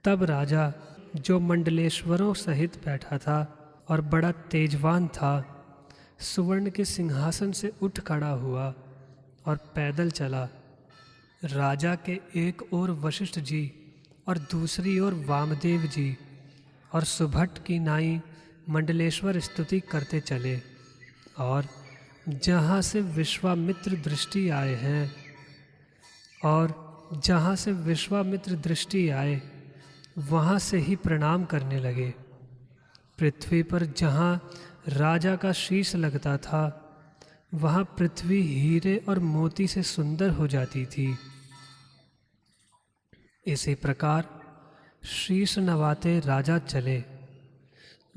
तब राजा, जो मंडलेश्वरों सहित बैठा था और बड़ा तेजवान था, सुवर्ण के सिंहासन से उठ खड़ा हुआ और पैदल चला। राजा के एक ओर वशिष्ठ जी और दूसरी ओर वामदेव जी और सुभट की नाई मंडलेश्वर स्तुति करते चले और जहाँ से विश्वामित्र दृष्टि आए हैं और जहाँ से विश्वामित्र दृष्टि आए वहाँ से ही प्रणाम करने लगे। पृथ्वी पर जहाँ राजा का शीश लगता था, वहाँ पृथ्वी हीरे और मोती से सुंदर हो जाती थी। इसी प्रकार शीश नवाते राजा चले।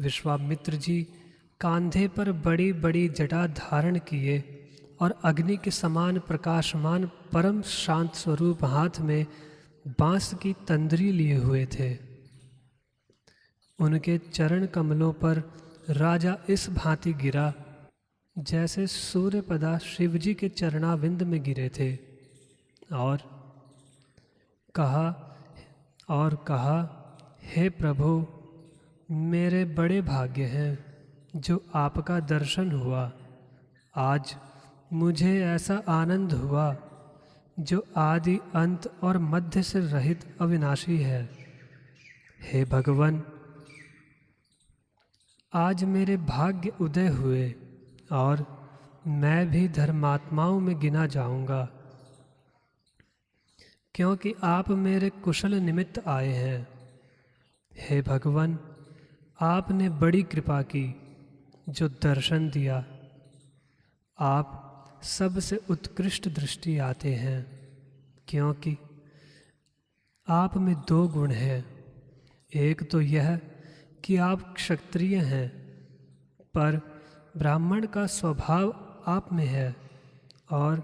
विश्वामित्र जी कांधे पर बड़ी बड़ी जटा धारण किए और अग्नि के समान प्रकाशमान परम शांत स्वरूप हाथ में बांस की तंद्री लिए हुए थे। उनके चरण कमलों पर राजा इस भांति गिरा जैसे सूर्यपदा शिवजी के चरणाविंद में गिरे थे, और कहा, हे प्रभु, मेरे बड़े भाग्य हैं जो आपका दर्शन हुआ। आज मुझे ऐसा आनंद हुआ जो आदि अंत और मध्य से रहित अविनाशी है। हे भगवान, आज मेरे भाग्य उदय हुए और मैं भी धर्मात्माओं में गिना जाऊंगा, क्योंकि आप मेरे कुशल निमित्त आए हैं। हे भगवान, आपने बड़ी कृपा की जो दर्शन दिया। आप सबसे उत्कृष्ट दृष्टि आते हैं, क्योंकि आप में दो गुण हैं। एक तो यह कि आप क्षत्रिय हैं, पर ब्राह्मण का स्वभाव आप में है, और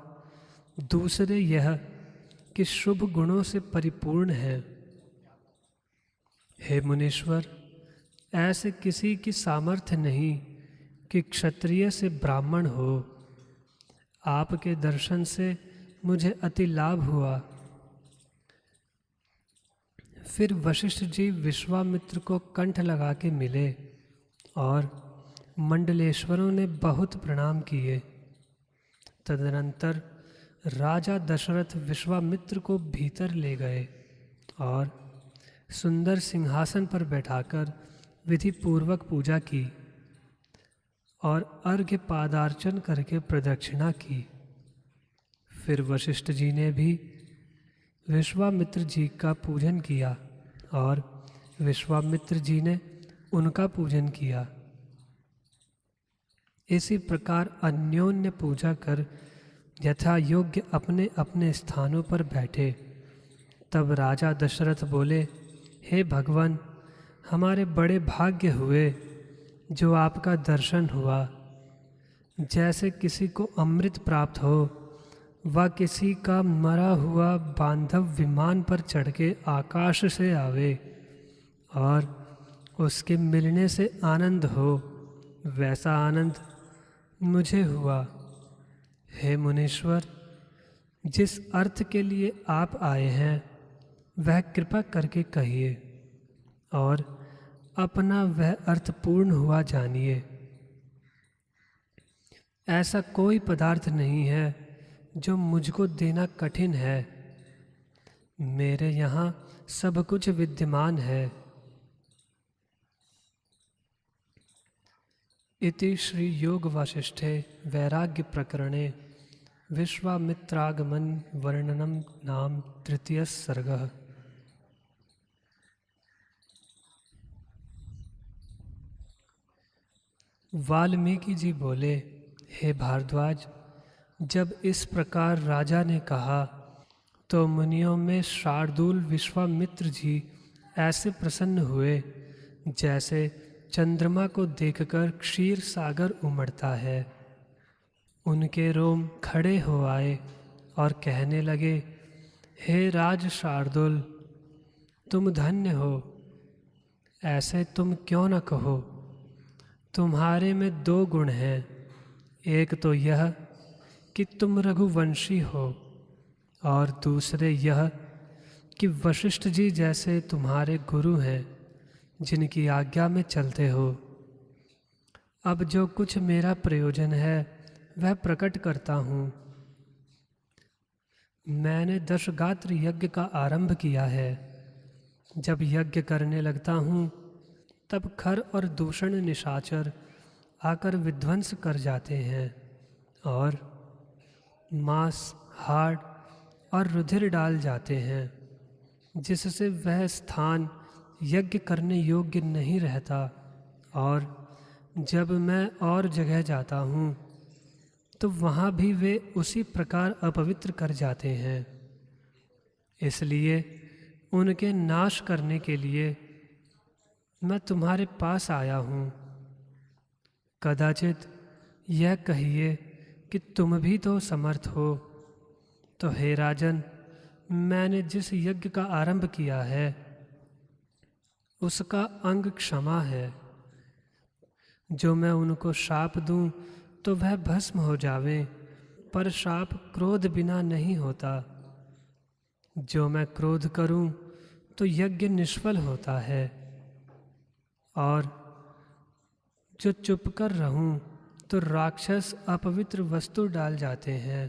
दूसरे यह कि शुभ गुणों से परिपूर्ण है। हे मुनीश्वर, ऐसे किसी की सामर्थ्य नहीं कि क्षत्रिय से ब्राह्मण हो। आपके दर्शन से मुझे अति लाभ हुआ। फिर वशिष्ठ जी विश्वामित्र को कंठ लगा के मिले और मंडलेश्वरों ने बहुत प्रणाम किए। तदनंतर राजा दशरथ विश्वामित्र को भीतर ले गए और सुंदर सिंहासन पर बैठाकर विधि पूर्वक पूजा की और अर्घ्य पादार्चन करके प्रदक्षिणा की। फिर वशिष्ठ जी ने भी विश्वामित्र जी का पूजन किया और विश्वामित्र जी ने उनका पूजन किया। इसी प्रकार अन्योन्य पूजा कर यथा योग्य अपने अपने स्थानों पर बैठे। तब राजा दशरथ बोले, हे भगवान, हमारे बड़े भाग्य हुए जो आपका दर्शन हुआ। जैसे किसी को अमृत प्राप्त हो व किसी का मरा हुआ बांधव विमान पर चढ़ के आकाश से आवे और उसके मिलने से आनंद हो, वैसा आनंद मुझे हुआ। हे मुनीश्वर, जिस अर्थ के लिए आप आए हैं वह कृपा करके कहिए और अपना वह अर्थ पूर्ण हुआ जानिए। ऐसा कोई पदार्थ नहीं है जो मुझको देना कठिन है। मेरे यहाँ सब कुछ विद्यमान है। इति श्री योग वासिष्ठे वैराग्य प्रकरणे विश्वामित्रागमन वर्णनम नाम तृतीय सर्गः। वाल्मीकि जी बोले, हे भारद्वाज, जब इस प्रकार राजा ने कहा तो मुनियों में शार्दूल विश्वामित्र जी ऐसे प्रसन्न हुए जैसे चंद्रमा को देखकर क्षीर सागर उमड़ता है। उनके रोम खड़े हो आए और कहने लगे, हे राज शार्दुल, तुम धन्य हो। ऐसे तुम क्यों न कहो। तुम्हारे में दो गुण हैं। एक तो यह कि तुम रघुवंशी हो और दूसरे यह कि वशिष्ठ जी जैसे तुम्हारे गुरु हैं जिनकी आज्ञा में चलते हो। अब जो कुछ मेरा प्रयोजन है वह प्रकट करता हूँ। मैंने दशगात्र यज्ञ का आरंभ किया है। जब यज्ञ करने लगता हूँ तब खर और दूषण निशाचर आकर विध्वंस कर जाते हैं और मांस, हाड़ और रुधिर डाल जाते हैं, जिससे वह स्थान यज्ञ करने योग्य नहीं रहता। और जब मैं और जगह जाता हूँ तो वहाँ भी वे उसी प्रकार अपवित्र कर जाते हैं। इसलिए उनके नाश करने के लिए मैं तुम्हारे पास आया हूँ। कदाचित यह कहिए कि तुम भी तो समर्थ हो। तो हे राजन, मैंने जिस यज्ञ का आरंभ किया है उसका अंग क्षमा है। जो मैं उनको शाप दूं तो वह भस्म हो जावें, पर शाप क्रोध बिना नहीं होता। जो मैं क्रोध करूं तो यज्ञ निष्फल होता है, और जो चुप कर रहूं तो राक्षस अपवित्र वस्तु डाल जाते हैं।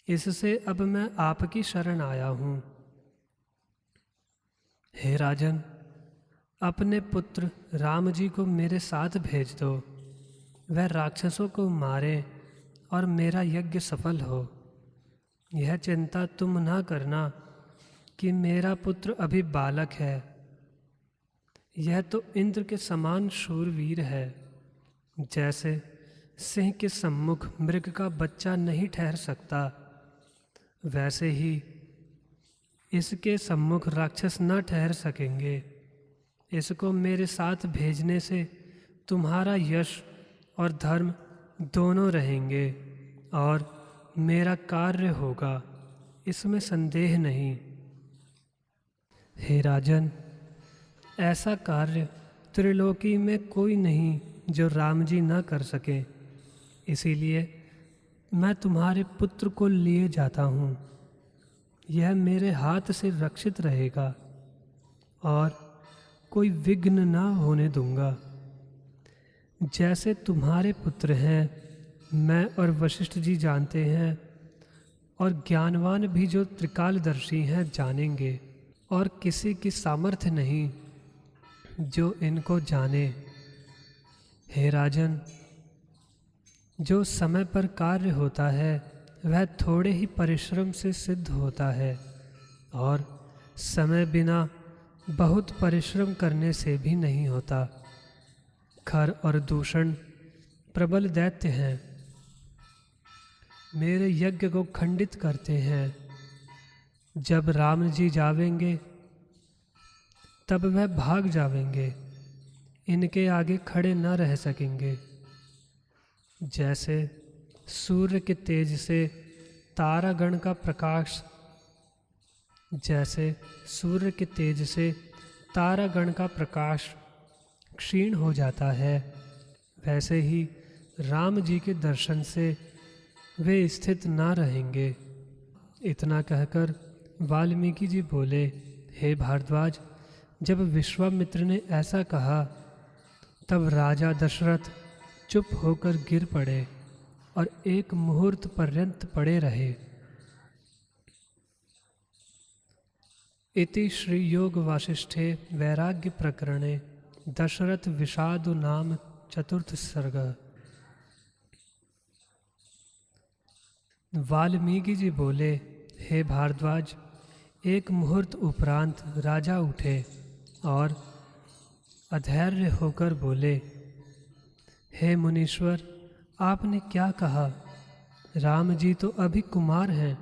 इससे अब मैं आपकी शरण आया हूं। हे राजन, अपने पुत्र राम जी को मेरे साथ भेज दो। वह राक्षसों को मारे और मेरा यज्ञ सफल हो। यह चिंता तुम ना करना कि मेरा पुत्र अभी बालक है। यह तो इंद्र के समान शूरवीर है। जैसे सिंह के सम्मुख मृग का बच्चा नहीं ठहर सकता, वैसे ही इसके सम्मुख राक्षस न ठहर सकेंगे। इसको मेरे साथ भेजने से तुम्हारा यश और धर्म दोनों रहेंगे और मेरा कार्य होगा, इसमें संदेह नहीं। हे राजन, ऐसा कार्य त्रिलोकी में कोई नहीं जो राम जी न कर सके। इसीलिए मैं तुम्हारे पुत्र को लिए जाता हूँ। यह मेरे हाथ से रक्षित रहेगा और कोई विघ्न न होने दूंगा। जैसे तुम्हारे पुत्र हैं, मैं और वशिष्ठ जी जानते हैं, और ज्ञानवान भी जो त्रिकालदर्शी हैं जानेंगे, और किसी की सामर्थ्य नहीं जो इनको जाने। हे राजन, जो समय पर कार्य होता है वह थोड़े ही परिश्रम से सिद्ध होता है, और समय बिना बहुत परिश्रम करने से भी नहीं होता। खर और दूषण प्रबल दैत्य हैं, मेरे यज्ञ को खंडित करते हैं। जब राम जी जावेंगे तब वह भाग जावेंगे, इनके आगे खड़े न रह सकेंगे। जैसे सूर्य के तेज से तारागण का प्रकाश क्षीण हो जाता है, वैसे ही राम जी के दर्शन से वे स्थित ना रहेंगे। इतना कहकर वाल्मीकि जी बोले, हे भारद्वाज, जब विश्वामित्र ने ऐसा कहा तब राजा दशरथ चुप होकर गिर पड़े और एक मुहूर्त पर्यंत पड़े रहे। इति श्री योग वासिष्ठे वैराग्य प्रकरणे दशरथ विषादु नाम चतुर्थ सर्ग। वाल्मीकि जी बोले, हे भारद्वाज, एक मुहूर्त उपरांत राजा उठे और अधैर्य होकर बोले, हे मुनीश्वर, आपने क्या कहा? राम जी तो अभी कुमार हैं,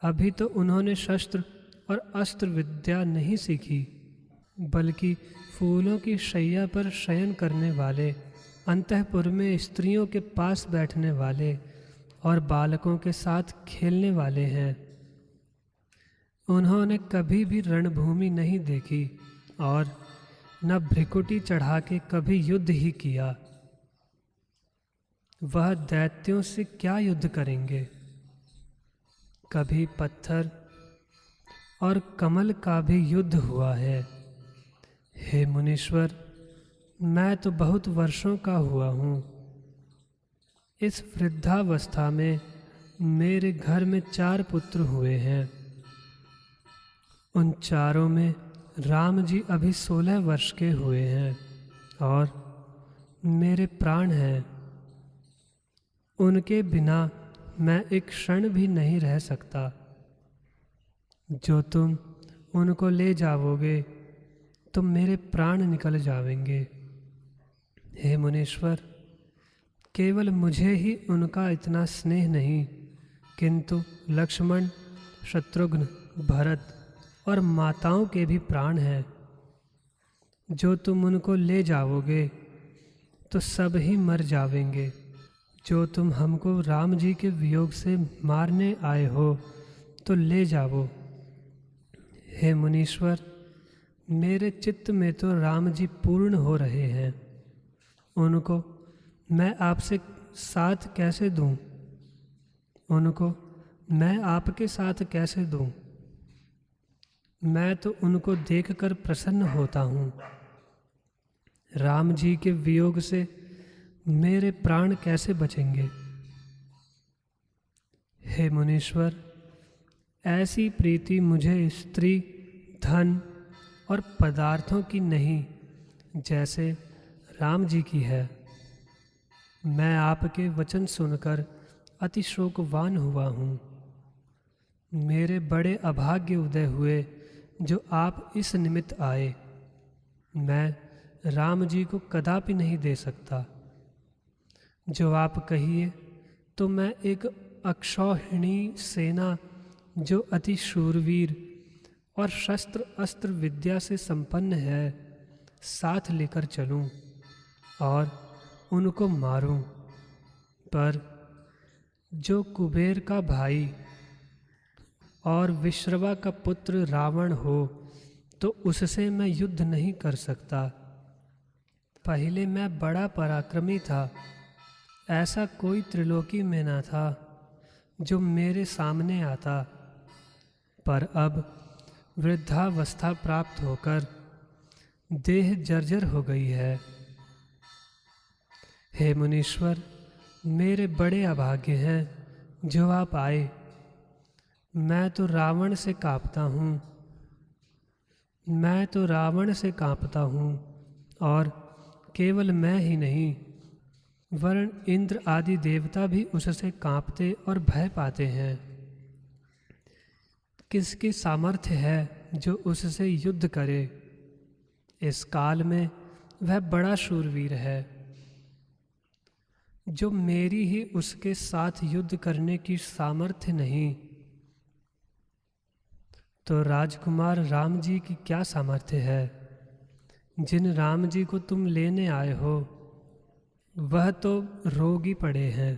अभी तो उन्होंने शस्त्र और अस्त्र विद्या नहीं सीखी, बल्कि फूलों की शैया पर शयन करने वाले, अंतःपुर में स्त्रियों के पास बैठने वाले और बालकों के साथ खेलने वाले हैं। उन्होंने कभी भी रणभूमि नहीं देखी और न भ्रिकुटी चढ़ा के कभी युद्ध ही किया। वह दैत्यों से क्या युद्ध करेंगे? कभी पत्थर और कमल का भी युद्ध हुआ है। हे मुनीश्वर, मैं तो बहुत वर्षों का हुआ हूँ। इस वृद्धावस्था में मेरे घर में 4 पुत्र हुए हैं। उन चारों में राम जी अभी 16 वर्ष के हुए हैं और मेरे प्राण हैं। उनके बिना मैं एक क्षण भी नहीं रह सकता। जो तुम उनको ले जाओगे तो मेरे प्राण निकल जाएंगे। हे मुनीश्वर, केवल मुझे ही उनका इतना स्नेह नहीं, किंतु लक्ष्मण, शत्रुघ्न, भरत और माताओं के भी प्राण हैं। जो तुम उनको ले जाओगे तो सब ही मर जावेंगे। जो तुम हमको राम जी के वियोग से मारने आए हो तो ले जाओ। हे मुनीश्वर, मेरे चित्त में तो राम जी पूर्ण हो रहे हैं, उनको मैं आपसे साथ कैसे दूं? उनको मैं आपके साथ कैसे दूं? मैं तो उनको देखकर प्रसन्न होता हूँ। राम जी के वियोग से मेरे प्राण कैसे बचेंगे? हे मुनीश्वर, ऐसी प्रीति मुझे स्त्री, धन और पदार्थों की नहीं, जैसे राम जी की है। मैं आपके वचन सुनकर अति शोकवान हुआ हूँ। मेरे बड़े अभाग्य उदय हुए जो आप इस निमित्त आए। मैं राम जी को कदापि नहीं दे सकता। जो आप कहिए तो मैं एक अक्षौहिणी सेना जो अति शूरवीर और शस्त्र अस्त्र विद्या से संपन्न है साथ लेकर चलूं और उनको मारूं। पर जो कुबेर का भाई और विश्रवा का पुत्र रावण हो तो उससे मैं युद्ध नहीं कर सकता। पहले मैं बड़ा पराक्रमी था, ऐसा कोई त्रिलोकी में न था जो मेरे सामने आता। पर अब वृद्धावस्था प्राप्त होकर देह जर्जर हो गई है। हे मुनीश्वर, मेरे बड़े अभाग्य हैं जो आप आए। मैं तो रावण से कांपता हूँ। मैं तो रावण से कांपता हूँ, और केवल मैं ही नहीं, वरन इंद्र आदि देवता भी उससे कांपते और भय पाते हैं। किसकी सामर्थ्य है जो उससे युद्ध करे? इस काल में वह बड़ा शूरवीर है। जो मेरी ही उसके साथ युद्ध करने की सामर्थ्य नहीं, तो राजकुमार राम जी की क्या सामर्थ्य है? जिन राम जी को तुम लेने आए हो वह तो रोगी पड़े हैं।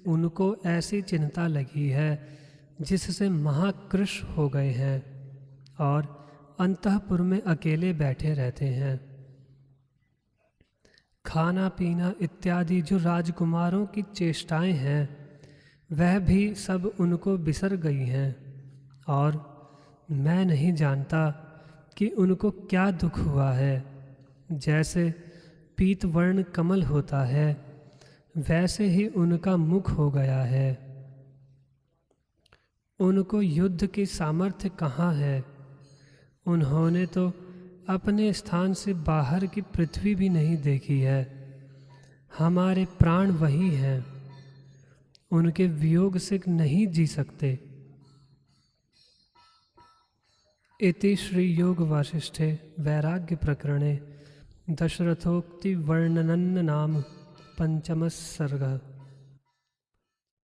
उनको ऐसी चिंता लगी है जिससे महाकृश हो गए हैं और अंतःपुर में अकेले बैठे रहते हैं। खाना पीना इत्यादि जो राजकुमारों की चेष्टाएं हैं वह भी सब उनको बिसर गई हैं, और मैं नहीं जानता कि उनको क्या दुख हुआ है। जैसे पीतवर्ण कमल होता है वैसे ही उनका मुख हो गया है। उनको युद्ध की सामर्थ्य कहाँ है? उन्होंने तो अपने स्थान से बाहर की पृथ्वी भी नहीं देखी है। हमारे प्राण वही हैं, उनके वियोग से नहीं जी सकते। इति श्री योग वासिष्ठे वैराग्य प्रकरणे दशरथोक्ति वर्णनन नाम पंचमः सर्गः।